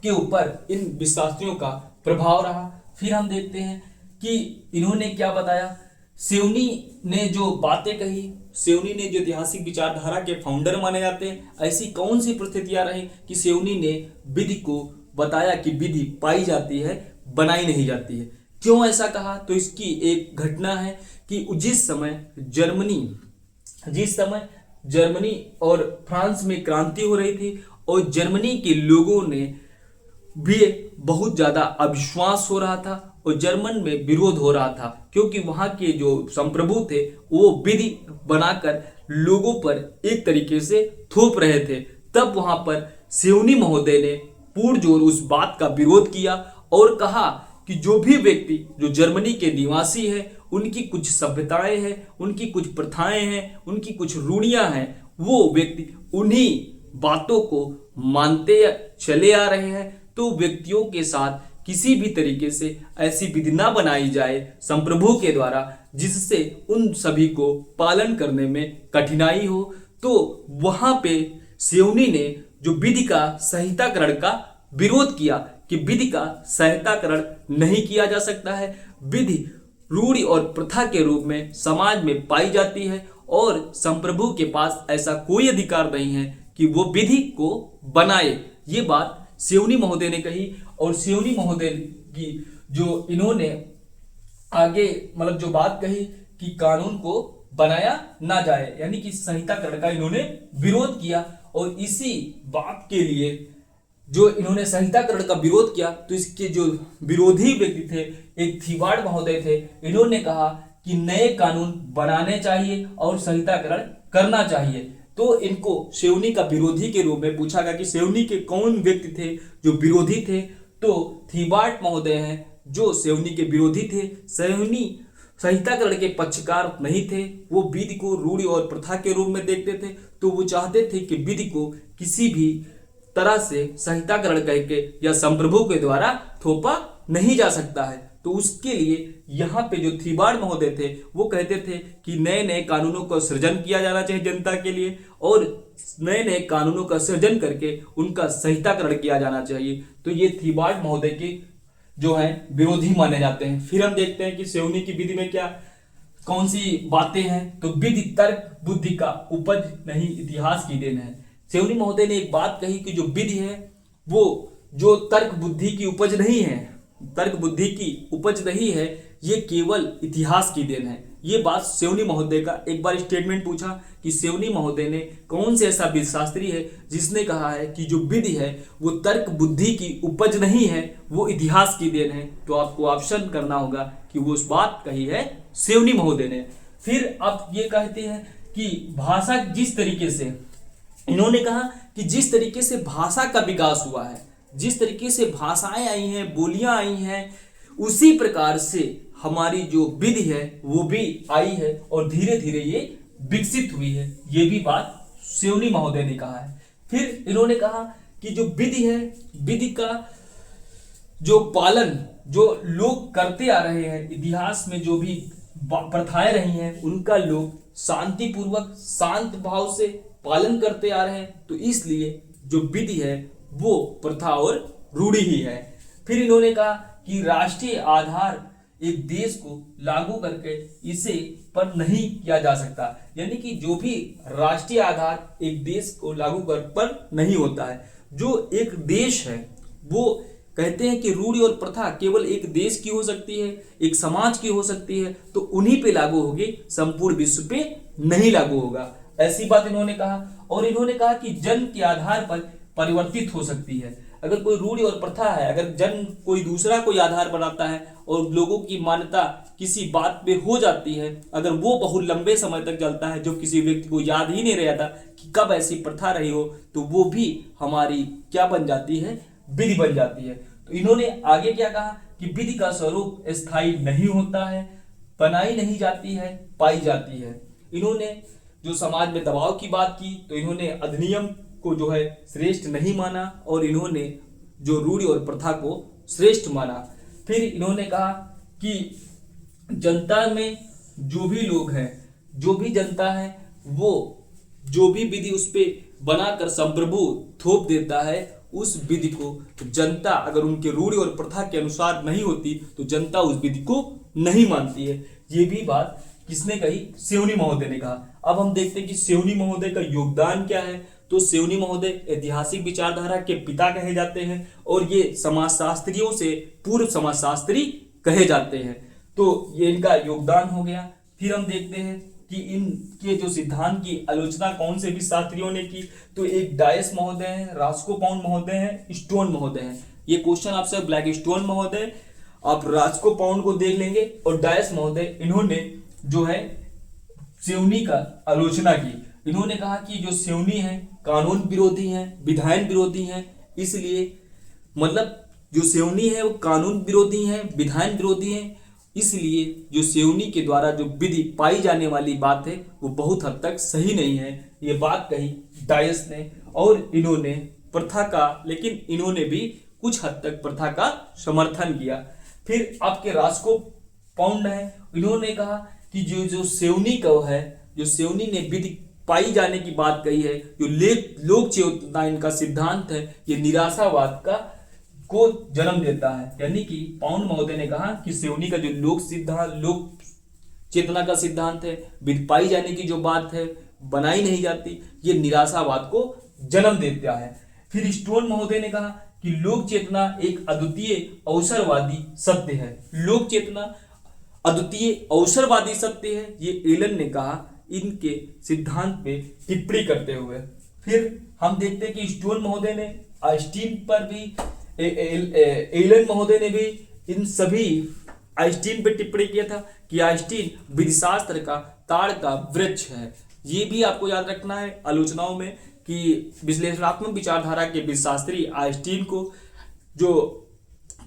के ऊपर इन विधिशास्त्रियों का प्रभाव रहा। फिर हम देखते हैं कि इन्होंने क्या बताया। सेवनी ने जो बातें कही, सेवनी ने जो ऐतिहासिक विचारधारा के फाउंडर माने जाते हैं, ऐसी कौन सी परिस्थितियां रही कि सेवनी ने विधि को बताया कि विधि पाई जाती है, बनाई नहीं जाती है। क्यों ऐसा कहा? तो इसकी एक घटना है कि जिस समय जर्मनी और फ्रांस में क्रांति हो रही थी और जर्मनी के लोगों ने भी बहुत ज्यादा अविश्वास हो रहा था और जर्मन में विरोध हो रहा था, क्योंकि वहां के जो संप्रभु थे वो विधि बनाकर लोगों पर एक तरीके से थोप रहे थे। तब वहां पर सेवनी महोदय ने पुरजोर उस बात का विरोध किया और कहा कि जो भी व्यक्ति जो जर्मनी के निवासी है, उनकी कुछ सभ्यताएं हैं, उनकी कुछ प्रथाएं हैं, उनकी कुछ रूढ़ियां हैं, वो व्यक्ति उन्हीं बातों को मानते चले आ रहे हैं। तो व्यक्तियों के साथ किसी भी तरीके से ऐसी विधि ना बनाई जाए संप्रभु के द्वारा जिससे उन सभी को पालन करने में कठिनाई हो। तो वहां पे सेवनी ने जो विधि का संहिताकरण का विरोध किया कि विधि का संहिताकरण नहीं किया जा सकता है, विधि रूढ़ि और प्रथा के रूप में समाज में पाई जाती है और संप्रभु के पास ऐसा कोई अधिकार नहीं है कि वो विधि को बनाए। ये बात सेवनी महोदय ने कही और सेवनी महोदय की जो इन्होंने आगे जो बात कही कि कानून को बनाया ना जाए, यानी कि संहिताकरण का इन्होंने विरोध किया। और इसी बात के लिए जो इन्होंने संहिताकरण का विरोध किया, तो इसके जो विरोधी व्यक्ति थे, एक थीबार्ड महोदय थे, इन्होंने कहा कि नए कानून बनाने चाहिए और संहिताकरण करना चाहिए। तो इनको सेवनी का विरोधी के रूप में पूछा गया कि सेवनी के कौन व्यक्ति थे जो विरोधी थे। तो थीबार्ड महोदय हैं जो सेवनी के विरोधी थे। सेवनी संहिताकरण के पक्षकार नहीं थे, वो विधि को रूढ़ि और प्रथा के रूप में देखते थे। तो वो चाहते थे कि विधि को किसी भी तरह से संहिताकरण करके या संप्रभु के द्वारा थोपा नहीं जा सकता है। तो उसके लिए यहाँ पे जो थीबार्ड महोदय थे वो कहते थे कि नए नए कानूनों का सृजन किया जाना चाहिए जनता के लिए और नए नए कानूनों का सृजन करके उनका संहिताकरण किया जाना चाहिए। तो ये थीबार्ड महोदय के जो है विरोधी माने जाते हैं। फिर हम देखते हैं कि सेवनी की विधि में क्या कौन सी बातें हैं। तो विधि तर्क बुद्धि का उपज नहीं, इतिहास की देन है। सेवनी महोदय ने एक बात कही कि जो विधि है वो जो तर्क बुद्धि की उपज नहीं है, तर्क बुद्धि की उपज नहीं है, ये केवल इतिहास की देन है। ये बात सेवनी महोदय का एक बार स्टेटमेंट पूछा कि सेवनी महोदय ने कौन से ऐसा विधिशास्त्री है जिसने कहा है कि जो विधि है वो तर्क बुद्धि की उपज नहीं है, वो इतिहास की देन है। तो आपको ऑप्शन करना होगा कि वो उस बात कही है सेवनी महोदय ने। फिर आप ये कहते हैं कि भाषा जिस तरीके से इन्होंने कहा कि जिस तरीके से भाषा का विकास हुआ है, जिस तरीके से भाषाएं आई हैं, बोलियां आई हैं, उसी प्रकार से हमारी जो विधि है वो भी आई है और धीरे धीरे ये विकसित हुई है। ये भी बात सेवनी महोदय ने कहा है। फिर इन्होंने कहा कि जो विधि है, विधि का जो पालन जो लोग करते आ रहे हैं, इतिहास में जो भी प्रथाएं रही हैं उनका लोग शांतिपूर्वक शांत भाव से पालन करते आ रहे हैं। तो इसलिए जो विधि है वो प्रथा और रूढ़ी ही है। फिर इन्होंने कहा कि राष्ट्रीय आधार एक देश को लागू करके इसे पर नहीं किया जा सकता, यानी कि जो भी राष्ट्रीय आधार एक देश को लागू कर पर नहीं होता है। जो एक देश है वो कहते हैं कि रूढ़ी और प्रथा केवल एक देश की हो सकती है, एक समाज की हो सकती है, तो उन्हीं पे लागू होगी, संपूर्ण विश्व पे नहीं लागू होगा, ऐसी बात इन्होंने कहा। और इन्होंने कहा कि जन्म के आधार पर परिवर्तित हो सकती है। अगर कोई रूढ़ी और प्रथा है, अगर जन्म कोई दूसरा कोई आधार बनाता है और लोगों की मान्यता किसी बात पे हो जाती है, अगर वो बहुत लंबे समय तक चलता है, जो किसी व्यक्ति को याद ही नहीं रहता कि कब ऐसी प्रथा रही हो, तो वो भी हमारी क्या बन जाती है, विधि बन जाती है। तो इन्होंने आगे क्या कहा कि विधि का स्वरूप स्थायी नहीं होता है, बनाई नहीं जाती है, पाई जाती है। इन्होंने जो समाज में दबाव की बात की, तो इन्होंने अधिनियम को जो है श्रेष्ठ नहीं माना और इन्होंने जो रूढ़ी और प्रथा को श्रेष्ठ माना। फिर इन्होंने कहा कि जनता में जो भी लोग हैं, जो भी जनता है, वो जो भी विधि उस पे बनाकर संप्रभु थोप देता है, उस विधि को जनता अगर उनके रूढ़ि और प्रथा के अनुसार नहीं होती तो जनता उस विधि को नहीं मानती है। ये भी बात किसने कही? सेवनी महोदय ने कहा। अब हम देखते हैं कि सेवनी महोदय का योगदान क्या है। तो सेवनी महोदय ऐतिहासिक विचारधारा के पिता कहे जाते हैं और ये समाजशास्त्रियों से पूर्व समाजशास्त्री कहे जाते हैं। तो ये इनका योगदान हो गया। फिर हम देखते हैं कि इनके जो सिद्धांत की आलोचना कौन से भी शास्त्रियों ने की। तो एक डायस महोदय हैं, रास्कोपाउंड महोदय हैं, स्टोन महोदय हैं। ये क्वेश्चन आपसे ब्लैक स्टोन महोदय, आप रास्कोपाउंड को देख लेंगे और डायस महोदय, इन्होंने जो है सेवनी का आलोचना की। इन्होंने कहा कि जो सेवनी है कानून विरोधी है, विधायन विरोधी है, इसलिए मतलब जो सेवनी है वो कानून विरोधी है, विधायन विरोधी है, इसलिए जो सेवनी के द्वारा जो विधि पाई जाने वाली बात है वो बहुत हद तक सही नहीं है। ये बात कही डायस ने और इन्होंने प्रथा का, लेकिन इन्होंने भी कुछ हद तक प्रथा का समर्थन किया। फिर आपके रास्कोपाउंड है, इन्होंने कहा कि जो सेवनी का है, जो सेवनी ने विधि पाई जाने की बात कही है, जो लोक चेतना इनका सिद्धांत है, ये निराशावाद को जन्म देता है। यानी कि पाउंड महोदय ने कहा कि सेवनी का जो लोक चेतना का सिद्धांत है, विधि पाई जाने की जो बात है बनाई नहीं जाती, ये निराशावाद को जन्म देता है। फिर स्टोन महोदय ने कहा कि लोक चेतना एक अद्वितीय अवसरवादी सत्य है। लोक चेतना अद्वितीय अवसरवादी सत्य है, ये एलन ने कहा इनके सिद्धांत पे टिप्पणी करते हुए। फिर हम देखते हैं कि स्टोन महोदय ने आइंस्टीन पर भी, एलन महोदय ने भी इन सभी आइंस्टीन पे टिप्पणी किया था कि आइंस्टीन विधिशास्त्र का ताड़ का वृक्ष है। ये भी आपको याद रखना है आलोचनाओं में कि विश्लेषणात्मक विचारधारा के विधिशास्त्री आइंस्टीन को जो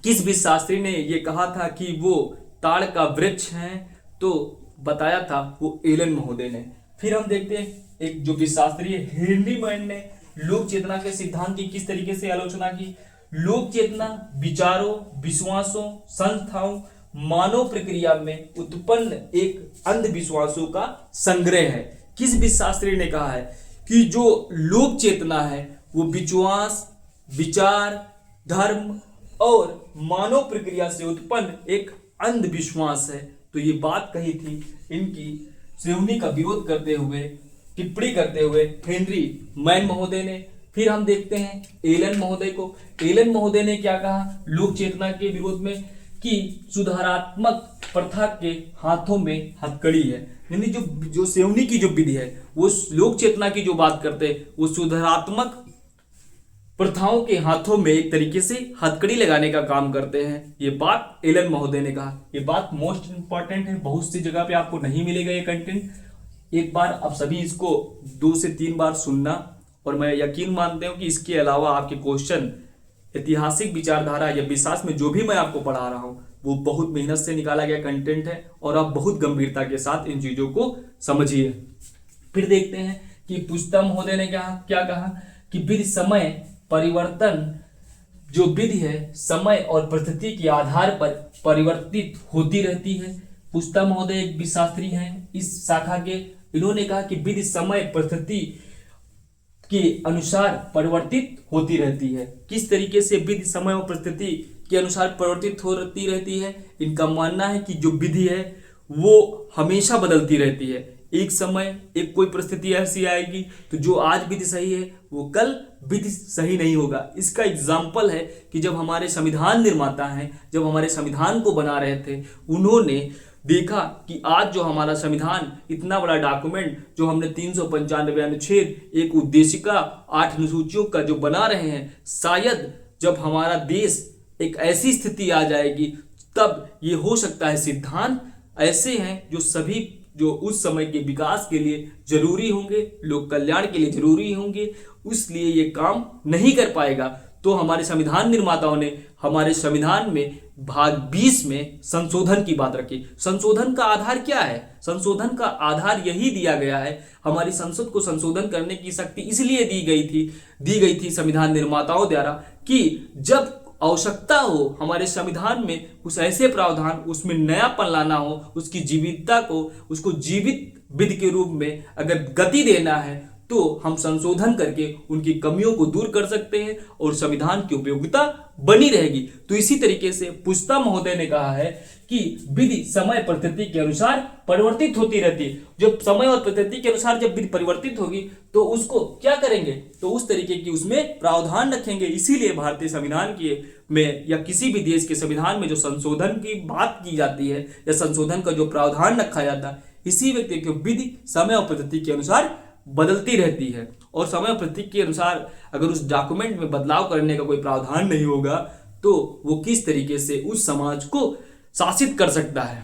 किस विधिशास्त्री ने ये कहा था कि वो ताड़ का वृक्ष है, तो बताया था वो एलन महोदय ने। फिर हम देखते हैं एक जो विशास्त्री हेनरी मैन ने लोक चेतना के सिद्धांत की किस तरीके से आलोचना की। लोक चेतना विचारों, विश्वासों, संस्थाओं, मानव प्रक्रिया में उत्पन्न एक अंधविश्वासों का संग्रह है। किस विशास्त्री ने कहा है कि जो लोक चेतना है वो विश्वास, विचार, धर्म और मानव प्रक्रिया से उत्पन्न एक अंधविश्वास है। तो ये बात कही थी इनकी सेवनी का विरोध करते हुए, टिप्पणी करते हुए हेनरी मैन महोदय ने। फिर हम देखते हैं एलन महोदय को। एलन महोदय ने क्या कहा लोक चेतना के विरोध में कि सुधारात्मक प्रथा के हाथों में हथकड़ी है। यानी जो सेवनी की जो विधि है वो लोक चेतना की जो बात करते हैं वो सुधारात्मक प्रथाओं के हाथों में एक तरीके से हथकड़ी लगाने का काम करते हैं। ये बात एलन महोदय ने कहा। ये बात मोस्ट इंपॉर्टेंट है, बहुत सी जगह पे आपको नहीं मिलेगा ये कंटेंट। एक बार आप सभी इसको 2 से 3 बार सुनना और मैं यकीन मानते हूँ कि इसके अलावा आपके क्वेश्चन ऐतिहासिक विचारधारा या विश्वास में जो भी मैं आपको पढ़ा रहा हूँ वो बहुत मेहनत से निकाला गया कंटेंट है और आप बहुत गंभीरता के साथ इन चीजों को समझिए। फिर देखते हैं कि पुष्ता महोदय ने क्या कहा कि विधि समय परिवर्तन, जो विधि है समय और परिस्थिति के आधार पर परिवर्तित होती रहती है। पुष्ता महोदय एक विशास्त्री हैं इस शाखा के। इन्होंने कहा कि विधि समय परिस्थिति के अनुसार परिवर्तित होती रहती है। किस तरीके से विधि समय और परिस्थिति के अनुसार परिवर्तित होती रहती है? इनका मानना है कि जो विधि है वो हमेशा बदलती रहती है। एक समय एक कोई परिस्थिति ऐसी आएगी तो जो आज विधि सही है वो कल विधि सही नहीं होगा। इसका एग्जाम्पल है कि जब हमारे संविधान निर्माता हैं, जब हमारे संविधान को बना रहे थे, उन्होंने देखा कि आज जो हमारा संविधान इतना बड़ा डॉक्यूमेंट जो हमने 395 अनुच्छेद, एक उद्देशिका, 8 अनुसूचियों का जो बना रहे हैं, शायद जब हमारा देश एक ऐसी स्थिति आ जाएगी तब ये हो सकता है सिद्धांत ऐसे हैं जो सभी जो उस समय के विकास के लिए जरूरी होंगे, लोक कल्याण के लिए जरूरी होंगे, इसलिए ये काम नहीं कर पाएगा। तो हमारे संविधान निर्माताओं ने हमारे संविधान में भाग 20 में संशोधन की बात रखी। संशोधन का आधार क्या है? संशोधन का आधार यही दिया गया है, हमारी संसद को संशोधन करने की शक्ति इसलिए दी गई थी संविधान निर्माताओं द्वारा कि जब आवश्यकता हो हमारे संविधान में कुछ ऐसे प्रावधान, उसमें नयापन लाना हो, उसकी जीवितता को, उसको जीवित विधि के रूप में अगर गति देना है तो हम संशोधन करके उनकी कमियों को दूर कर सकते हैं और संविधान की उपयोगिता बनी रहेगी। तो इसी तरीके से पुस्ता महोदय ने कहा है कि विधि समय परिस्थिति के अनुसार परिवर्तित होती रहती है। जब समय और परिस्थिति के अनुसार जब विधि परिवर्तित होगी तो उसको क्या करेंगे, तो उस तरीके की उसमें प्रावधान रखेंगे। इसीलिए भारतीय संविधान के में या किसी भी देश के संविधान में जो संशोधन की बात की जाती है या संशोधन का जो प्रावधान रखा जाता है, इसी व्यक्ति की विधि समय और परिस्थिति के अनुसार बदलती रहती है। और समय और परिस्थिति के अनुसार अगर उस डॉक्यूमेंट में बदलाव करने का कोई प्रावधान नहीं होगा तो वो किस तरीके से उस समाज को शासित कर सकता है।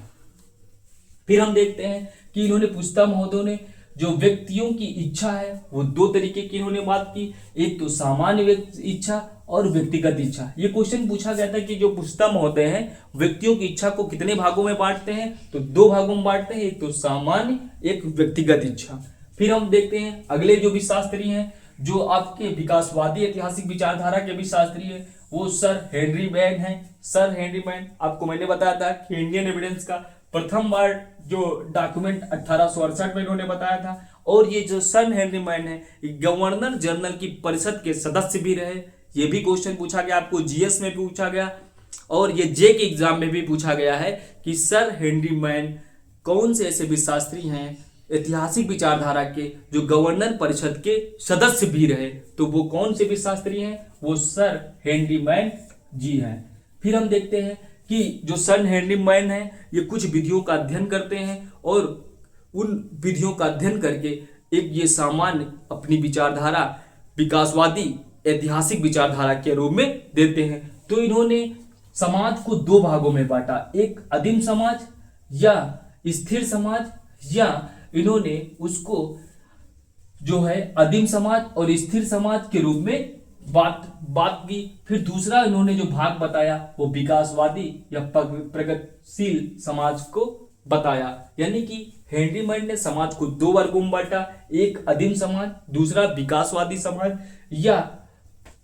फिर हम देखते हैं कि इन्होंने पुस्ता महोदय ने जो व्यक्तियों की इच्छा है वो दो तरीके की इन्होंने बात की, एक तो सामान्य इच्छा और व्यक्तिगत इच्छा। ये क्वेश्चन पूछा गया था कि जो पुस्ता महोदय हैं व्यक्तियों की इच्छा को कितने भागों में बांटते हैं, तो दो भागों में बांटते हैं, एक तो सामान्य एक व्यक्तिगत इच्छा। फिर हम देखते हैं अगले जो भी शास्त्री हैं जो आपके विकासवादी ऐतिहासिक विचारधारा के भी शास्त्री है वो सर हेनरी मैन है। सर हेनरी मैन, आपको मैंने बताया था कि इंडियन एविडेंस का प्रथम बार जो डॉक्यूमेंट 1868 में इन्होंने बताया था। और ये जो सर हेनरी मैन है गवर्नर जनरल की परिषद के सदस्य भी रहे। ये भी क्वेश्चन पूछा गया, आपको जीएस में भी पूछा गया और ये जे के एग्जाम में भी पूछा गया है कि सर हेनरी मैन कौन से ऐसे भी शास्त्री हैं ऐतिहासिक विचारधारा के जो गवर्नर परिषद के सदस्य भी रहे, तो वो कौन से भी शास्त्री हैं, वो सर हेनरी मैन जी हैं। फिर हम देखते हैं कि जो सर हेनरी मैन है ये कुछ विधियों का अध्ययन करते हैं और उन विधियों का अध्ययन करके एक ये सामान्य अपनी विचारधारा विकासवादी ऐतिहासिक विचारधारा के रूप में देते हैं। तो इन्होंने समाज को दो भागों में बांटा, एक आदिम समाज या स्थिर समाज, या इन्होंने उसको जो है आदिम समाज और स्थिर समाज के रूप में बात की। फिर दूसरा इन्होंने जो भाग बताया वो विकासवादी या प्रगतिशील समाज को बताया। यानी कि हेनरी मैन ने समाज को दो वर्गों में बांटा, एक आदिम समाज, दूसरा विकासवादी समाज या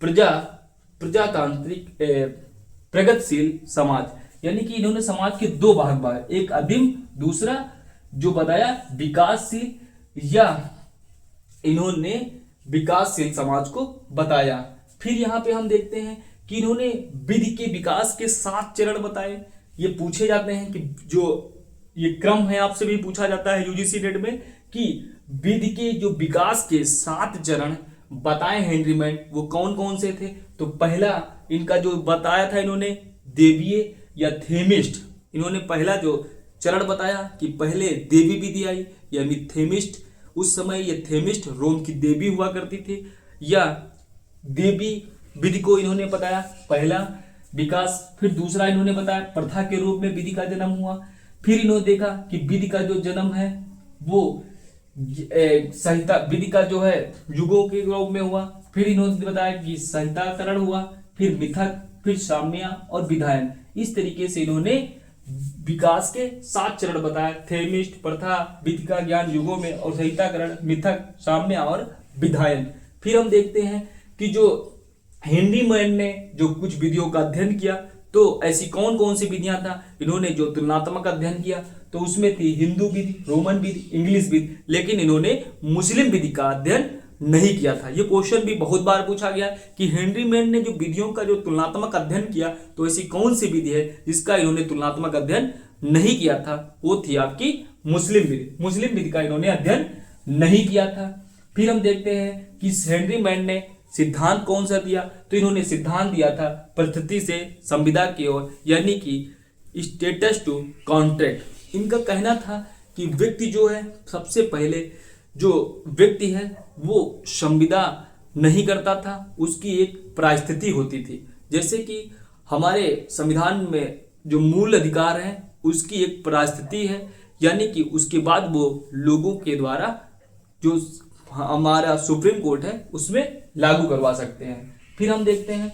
प्रजातांत्रिक प्रगतिशील समाज। यानी कि इन्होंने समाज के दो भाग बांटे, एक आदिम, दूसरा जो बताया विकासशील, या इन्होंने विकासशील समाज को बताया। फिर यहाँ पे हम देखते हैं कि इन्होंने विधि के विकास के 7 चरण बताए। ये पूछे जाते हैं कि जो ये क्रम है आपसे भी पूछा जाता है यूजीसी नेट में कि विधि के जो विकास के 7 चरण बताए हेनरी मैन, वो कौन कौन से थे। तो पहला इनका जो बताया था इन्होंने देवीय या थेमिस्ट, इन्होंने पहला जो चरण बताया कि पहले देवी विधि आई यानी थेमिस्ट। उस समय ये थेमिस्ट रोम की देवी हुआ करती थी, या देवी विधि को इन्होंने बताया पहला विकास। फिर दूसरा इन्होंने बताया प्रथा के रूप में विधि का जन्म हुआ। फिर इन्होंने देखा कि विधि का जो जन्म है वो संहिता विधि का जो है युगों के रूप में हुआ। फिर इन्होंने बताया कि संहिताकरण हुआ, फिर मिथक, फिर साम्य और विधायन। इस तरीके से इन्होंने विकास के 7 चरण बताया, थेमिस्ट, प्रथा, विधि का ज्ञान युगों में और संहिताकरण, मिथक, साम्य और विधायन। फिर हम देखते हैं कि जो हेनरी मैन ने जो कुछ विधियों का अध्ययन किया, तो ऐसी कौन कौन सी विधियां था। इन्होंने जो तुलनात्मक अध्ययन किया तो उसमें थी हिंदू विधि, रोमन विधि, इंग्लिश विधि, लेकिन इन्होंने मुस्लिम विधि का अध्ययन नहीं किया था। ये क्वेश्चन भी बहुत बार पूछा गया कि हेनरी मैन ने जो विधियों का जो तुलनात्मक अध्ययन किया तो ऐसी कौन सी विधि है जिसका इन्होंने तुलनात्मक अध्ययन नहीं किया था, वो थी आपकी मुस्लिम विधि। मुस्लिम विधि का इन्होंने अध्ययन नहीं किया था। फिर हम देखते हैं कि हेनरी मैन ने सिद्धांत कौन सा दिया, तो इन्होंने सिद्धांत दिया था परिस्थिति से संविदा की ओर, यानी कि स्टेटस टू कॉन्ट्रैक्ट। इनका कहना था कि व्यक्ति जो है सबसे पहले जो व्यक्ति है वो संविदा नहीं करता था, उसकी एक परिस्थिति होती थी। जैसे कि हमारे संविधान में जो मूल अधिकार है उसकी एक परिस्थिति है, यानी कि उसके बाद वो लोगों के द्वारा जो हमारा सुप्रीम कोर्ट है उसमें लागू करवा सकते हैं। फिर हम देखते हैं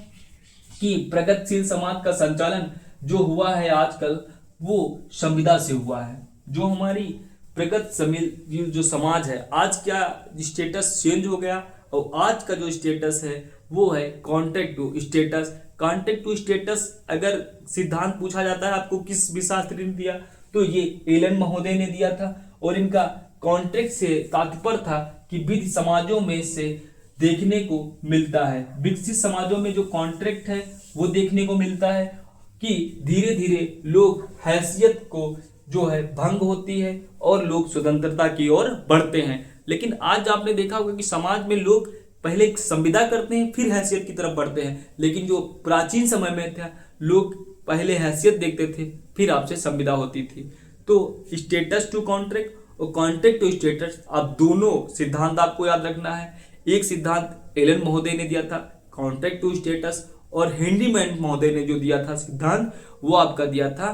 कि प्रगतिशील समाज का संचालन जो हुआ है आजकल वो संविदा से हुआ है। जो हमारी प्रगतिशील जो समाज है आज क्या स्टेटस चेंज हो गया, और आज का जो स्टेटस है वो है contract to status. Contract to status अगर सिद्धांत पूछा जाता है आपको किस शास्त्री ने दिया, तो ये एलन महोदय ने दिया था। और इनका कॉन्ट्रैक्ट से तात्पर्य था कि विधि समाजों में से देखने को मिलता है। विकसित समाजों में जो कॉन्ट्रैक्ट है वो देखने को मिलता है कि धीरे धीरे लोग हैसियत को जो है भंग होती है और लोग स्वतंत्रता की ओर बढ़ते हैं। लेकिन आज आपने देखा होगा कि समाज में लोग पहले संविदा करते हैं फिर हैसियत की तरफ बढ़ते हैं, लेकिन जो प्राचीन समय में था लोग पहले हैसियत देखते थे फिर आपसे संविदा होती थी। तो स्टेटस टू कॉन्ट्रैक्ट और कॉन्ट्रैक्ट टू स्टेटस, आप दोनों सिद्धांत आपको याद रखना है। एक सिद्धांत एलन महोदय ने दिया था कॉन्ट्रैक्ट टू स्टेटस, और हेनरी मैन महोदय ने जो दिया था सिद्धांत वो आपका दिया था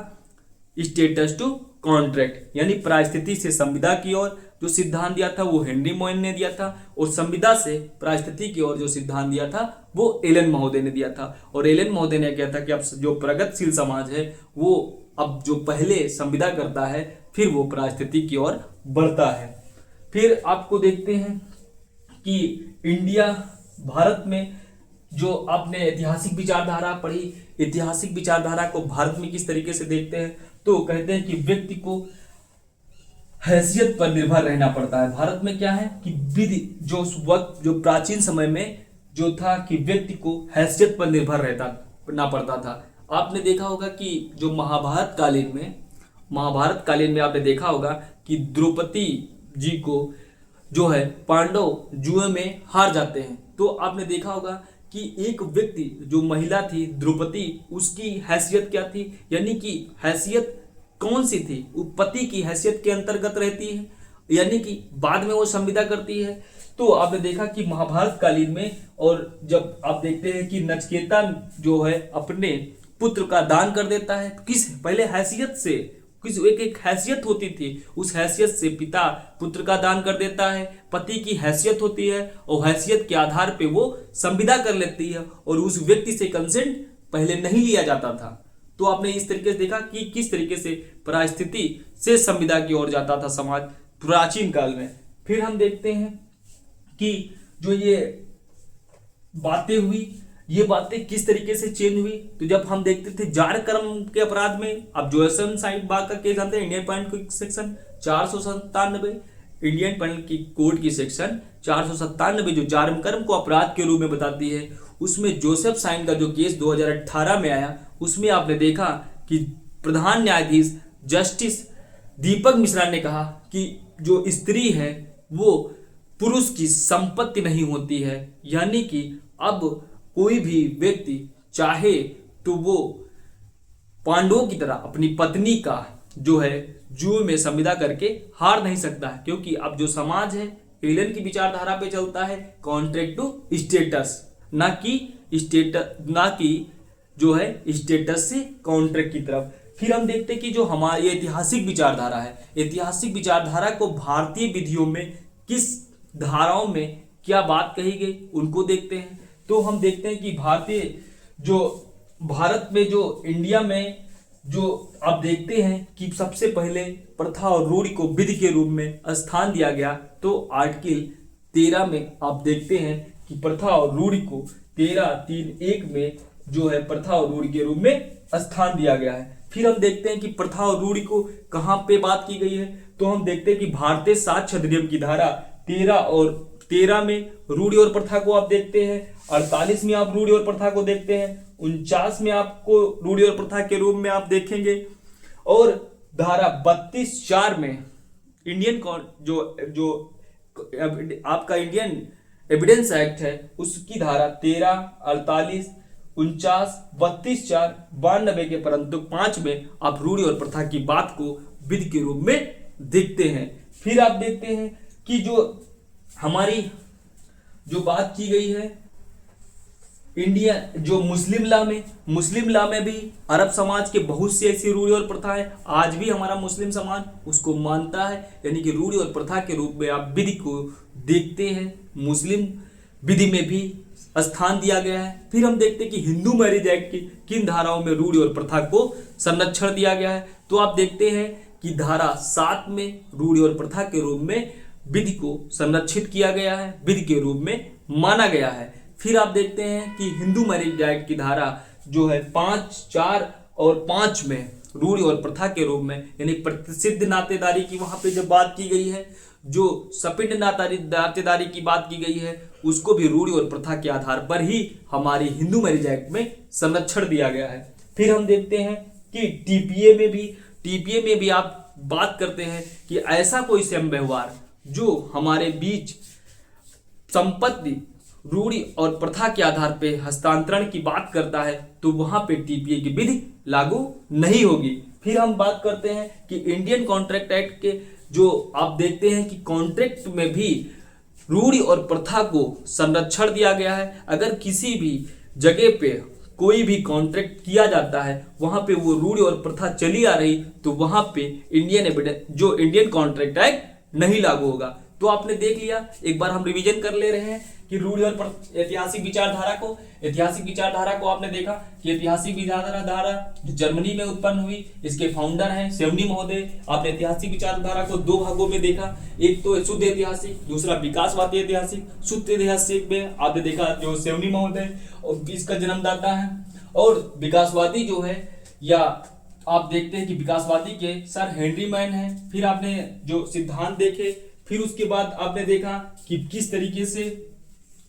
स्टेटस टू कॉन्ट्रैक्ट, यानी परिस्थिति से संविदा की ओर जो सिद्धांत दिया था वो हेनरी मैन ने दिया था, और संविदा से परिस्थिति की ओर जो सिद्धांत दिया था वो एलन महोदय ने दिया था। और एलन महोदय ने कहा था कि अब जो प्रगतिशील समाज है वो अब जो पहले संविदा करता है फिर वो परिस्थिति की ओर बढ़ता है। फिर आपको देखते हैं कि इंडिया भारत में जो आपने ऐतिहासिक विचारधारा पढ़ी, ऐतिहासिक विचारधारा को भारत में किस तरीके से देखते हैं, तो कहते हैं कि व्यक्ति को हैसियत पर निर्भर रहना पड़ता है। भारत में क्या है कि विधि जो वक्त जो प्राचीन समय में जो था कि व्यक्ति को हैसियत पर निर्भर रहना पड़ता था। आपने देखा होगा कि जो महाभारत कालीन में आपने देखा होगा कि द्रौपदी जी को जो है पांडव जुए में हार जाते हैं। तो आपने देखा होगा कि एक व्यक्ति जो महिला थी द्रौपदी, उसकी हैसियत क्या थी, यानी कि हैसियत कौन सी थी, वो पति की हैसियत के अंतर्गत रहती है, यानी कि बाद में वो संविदा करती है। तो आपने देखा कि महाभारत कालीन में, और जब आप देखते हैं कि नचिकेता जो है अपने पुत्र का दान कर देता है, किस पहले हैसियत से, किस एक हैसियत होती थी, उस हैसियत से पिता पुत्र का दान कर देता है, पति की हैसियत होती है और हैसियत के आधार पे वो संविदा कर लेती है, और उस व्यक्ति से कंसेंट पहले नहीं लिया जाता था। तो आपने इस तरीके से देखा कि किस तरीके से परिस्थिति से संविदा की ओर जाता था समाज प्राचीन काल में। फिर हम देखते हैं कि जो ये बातें हुई, ये बातें किस तरीके से चेंज हुई। तो जब हम देखते थे जार कर्म के अपराध में, अब जोसन साइड बाग का केस जानते हैं, इंडियन पेनल की सेक्शन 497, इंडियन पेनल की कोड की सेक्शन 497 जो जार कर्म को अपराध के रूप में बताती है, उसमें जोसेफ साइन का जो केस 2018 में आया, उसमें आपने देखा कि प्रधान न्यायाधीश जस्टिस दीपक मिश्रा ने कहा कि जो स्त्री है वो पुरुष की संपत्ति नहीं होती है, यानी कि अब कोई भी व्यक्ति चाहे तो वो पांडवों की तरह अपनी पत्नी का जो है जुए में संविदा करके हार नहीं सकता है, क्योंकि अब जो समाज है एलन की विचारधारा पे चलता है कॉन्ट्रैक्ट टू स्टेटस, ना कि जो है स्टेटस से कॉन्ट्रैक्ट की तरफ। फिर हम देखते हैं कि जो हमारी ऐतिहासिक विचारधारा है, ऐतिहासिक विचारधारा को भारतीय विधियों में किस धाराओं में क्या बात कही गई उनको देखते हैं। तो हम देखते हैं कि भारत में जो इंडिया में जो आप देखते हैं कि सबसे पहले प्रथा और रूढ़ि को विधि के रूप में स्थान दिया गया। तो आर्टिकल 13 में आप देखते हैं कि प्रथा और रूढ़ि को 13(3)(1) में जो है प्रथा और रूढ़ि के रूप में स्थान दिया गया है। फिर हम देखते हैं कि प्रथा और रूढ़ि को कहाँ पे बात की गई है, तो हम देखते हैं कि भारतीय साक्ष्य अधिनियम की धारा 13 में रूढ़ि और प्रथा को आप देखते हैं, 48 में आप रूढ़ि और प्रथा को देखते हैं, 49 में आपको रूढ़ि और प्रथा के रूप में आप देखेंगे, और धारा 32(4) में इंडियन जो आपका इंडियन एविडेंस एक्ट है उसकी धारा 13, 48, 49, 32(4), 92 के परंतु 5 में आप रूढ़ि और प्रथा की बात को विधि के रूप में देखते हैं। फिर आप देखते हैं कि जो हमारी जो बात की गई है इंडिया जो मुस्लिम लॉ में भी अरब समाज के बहुत सी ऐसी रूढ़ी और प्रथा है, आज भी हमारा मुस्लिम समाज उसको मानता है, यानी कि रूढ़ी और प्रथा के रूप में आप विधि को देखते हैं, मुस्लिम विधि में भी स्थान दिया गया है। फिर हम देखते हैं कि हिंदू मैरिज एक्ट की किन धाराओं में रूढ़ी और प्रथा को संरक्षण दिया गया है, तो आप देखते हैं कि धारा 7 में रूढ़ी और प्रथा के रूप में विधि को संरक्षित किया गया है, विधि के रूप में माना गया है। फिर आप देखते हैं कि हिंदू मैरिज एक्ट की धारा जो है 5, 4 और 5 में रूढ़ि और प्रथा के रूप में, यानी प्रसिद्ध नातेदारी की वहां पे जब बात की गई है, जो सपिंड नातेदारी की बात की गई है, उसको भी रूढ़ि और प्रथा के आधार पर ही हमारी हिंदू मैरिज एक्ट में संरक्षण दिया गया है। फिर हम देखते हैं कि टीपीए में भी आप बात करते हैं कि ऐसा कोई सम व्यवहार जो हमारे बीच संपत्ति रूढ़ि और प्रथा के आधार पे हस्तांतरण की बात करता है तो वहां पे टीपीए की विधि लागू नहीं होगी। फिर हम बात करते हैं कि इंडियन कॉन्ट्रैक्ट एक्ट के जो आप देखते हैं कि कॉन्ट्रैक्ट में भी रूढ़ि और प्रथा को संरक्षण दिया गया है। अगर किसी भी जगह पे कोई भी कॉन्ट्रैक्ट किया जाता है वहां पे वो रूढ़ि और प्रथा चली आ रही तो वहां पे इंडियन कॉन्ट्रैक्ट एक्ट नहीं लागू होगा। तो आपने देख लिया, एक बार हम रिवीजन कर ले रहे हैं कि रूढ़ि और ऐतिहासिक विचारधारा को आपने देखा कि ऐतिहासिक विचारधारा जो जर्मनी में उत्पन्न हुई, इसके फाउंडर हैं सेवनी महोदय। आपने ऐतिहासिक विचारधारा को दो भागों में देखा, एक तो शुद्ध ऐतिहासिक, दूसरा विकासवादी ऐतिहासिक। शुद्ध ऐतिहासिक में आपने देखा जो सेवनी महोदय और इसका जन्मदाता है, और विकासवादी जो है या आप देखते हैं कि विकासवादी के सर हेनरी मैन है। फिर आपने जो सिद्धांत देखे, फिर उसके बाद आपने देखा कि किस तरीके से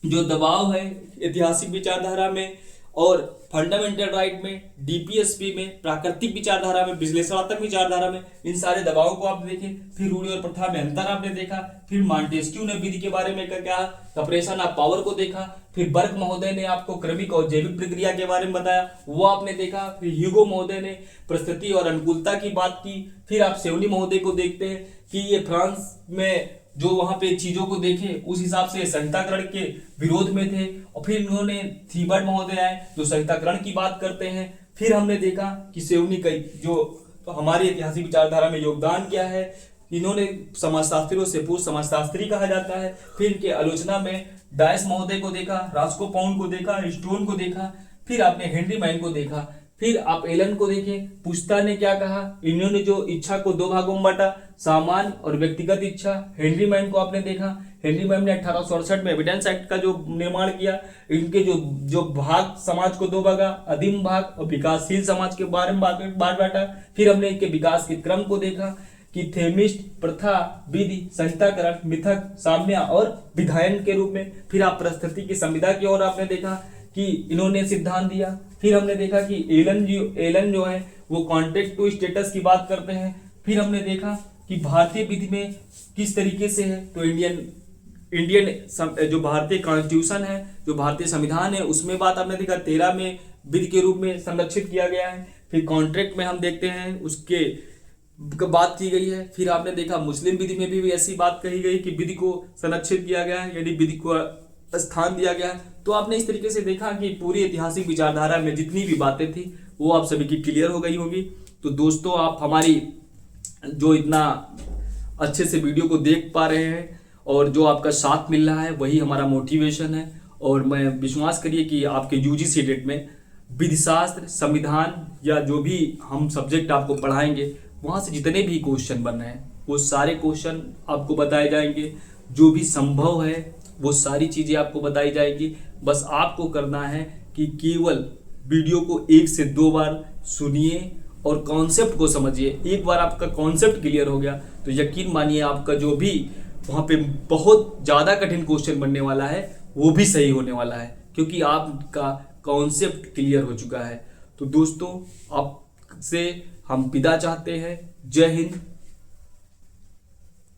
जो दबाव है ऐतिहासिक विचारधारा में और फंडामेंटल राइट में, डीपीएसपी में, प्राकृतिक विचारधारा में, विश्लेषणात्मक विचारधारा में, इन सारे दबावों को आप देखें। फिर रूढ़ि और प्रथा में अंतर आपने देखा। फिर मॉन्टेस्क्यू ने विधि के बारे में क्या, सेपरेशन ऑफ पावर को देखा। फिर बर्क महोदय ने आपको क्रमिक और जैविक प्रक्रिया के बारे में बताया, वो आपने देखा। फिर ह्यूगो महोदय ने परिस्थिति और अनुकूलता की बात की। फिर आप सेवनी महोदय को देखते हैं कि ये फ्रांस में जो वहां पे चीजों को देखे उस हिसाब से संहिताकरण के विरोध में थे। और फिर उन्होंने थीबर्ट महोदय आए जो संहिताकरण की बात करते हैं। फिर हमने देखा कि सेवनी का जो हमारी ऐतिहासिक विचारधारा में योगदान किया है, इन्होंने समाजशास्त्रियों से पूर्व समाजशास्त्री कहा जाता है। फिर इनके आलोचना में डायस महोदय को देखा, रास्को पाउंड को देखा, स्टोन को देखा। फिर आपने हेनरी मैन को देखा। फिर आप एलन को देखें, पुस्ता ने क्या कहा, इन्होंने जो इच्छा को दो भागों में बांटा, सामान्य और व्यक्तिगत इच्छा। हेनरी मैन को आपने देखा, हेनरी मैन ने 1867 में एविडेंस एक्ट का जो निर्माण किया, इनके जो भाग समाज को दो भागा, आदिम भाग और विकासशील समाज के बारे में बांट बांटा। फिर हमने इनके विकास के क्रम को देखा कि थेमिस्ट, प्रथा, विधि, संहिताकरण, मिथक, साम्य और विधायन के रूप में। फिर आप परिस्थिति की संविदा की ओर आपने देखा कि इन्होंने सिद्धांत दिया। फिर हमने देखा कि एलन जो है वो कॉन्ट्रैक्ट टू स्टेटस की बात करते हैं। फिर हमने देखा कि भारतीय विधि में किस तरीके से है, तो इंडियन जो भारतीय कॉन्स्टिट्यूशन है, जो भारतीय संविधान है, उसमें बात आपने देखा 13 में विधि के रूप में संरक्षित किया गया है। फिर कॉन्ट्रैक्ट में हम देखते हैं उसके बात की गई है। फिर आपने देखा मुस्लिम विधि में भी ऐसी बात कही गई कि विधि को संरक्षित किया गया है, यानी विधि को स्थान दिया गया है। तो आपने इस तरीके से देखा कि पूरी ऐतिहासिक विचारधारा में जितनी भी बातें थी वो आप सभी की क्लियर हो गई होगी। तो दोस्तों, आप हमारी जो इतना अच्छे से वीडियो को देख पा रहे हैं और जो आपका साथ मिल रहा है वही हमारा मोटिवेशन है। और मैं विश्वास करिए कि आपके यूजीसी डेट में विधिशास्त्र, संविधान या जो भी हम सब्जेक्ट आपको पढ़ाएंगे वहाँ से जितने भी क्वेश्चन बन रहे हैं वो सारे क्वेश्चन आपको बताए जाएंगे। जो भी संभव है वो सारी चीज़ें आपको बताई जाएगी। बस आपको करना है कि केवल वीडियो को 1 से 2 बार सुनिए और कॉन्सेप्ट को समझिए। एक बार आपका कॉन्सेप्ट क्लियर हो गया तो यकीन मानिए आपका जो भी वहाँ पे बहुत ज़्यादा कठिन क्वेश्चन बनने वाला है वो भी सही होने वाला है, क्योंकि आपका कॉन्सेप्ट क्लियर हो चुका है। तो दोस्तों, आपसे हम विदा चाहते हैं। जय हिंद,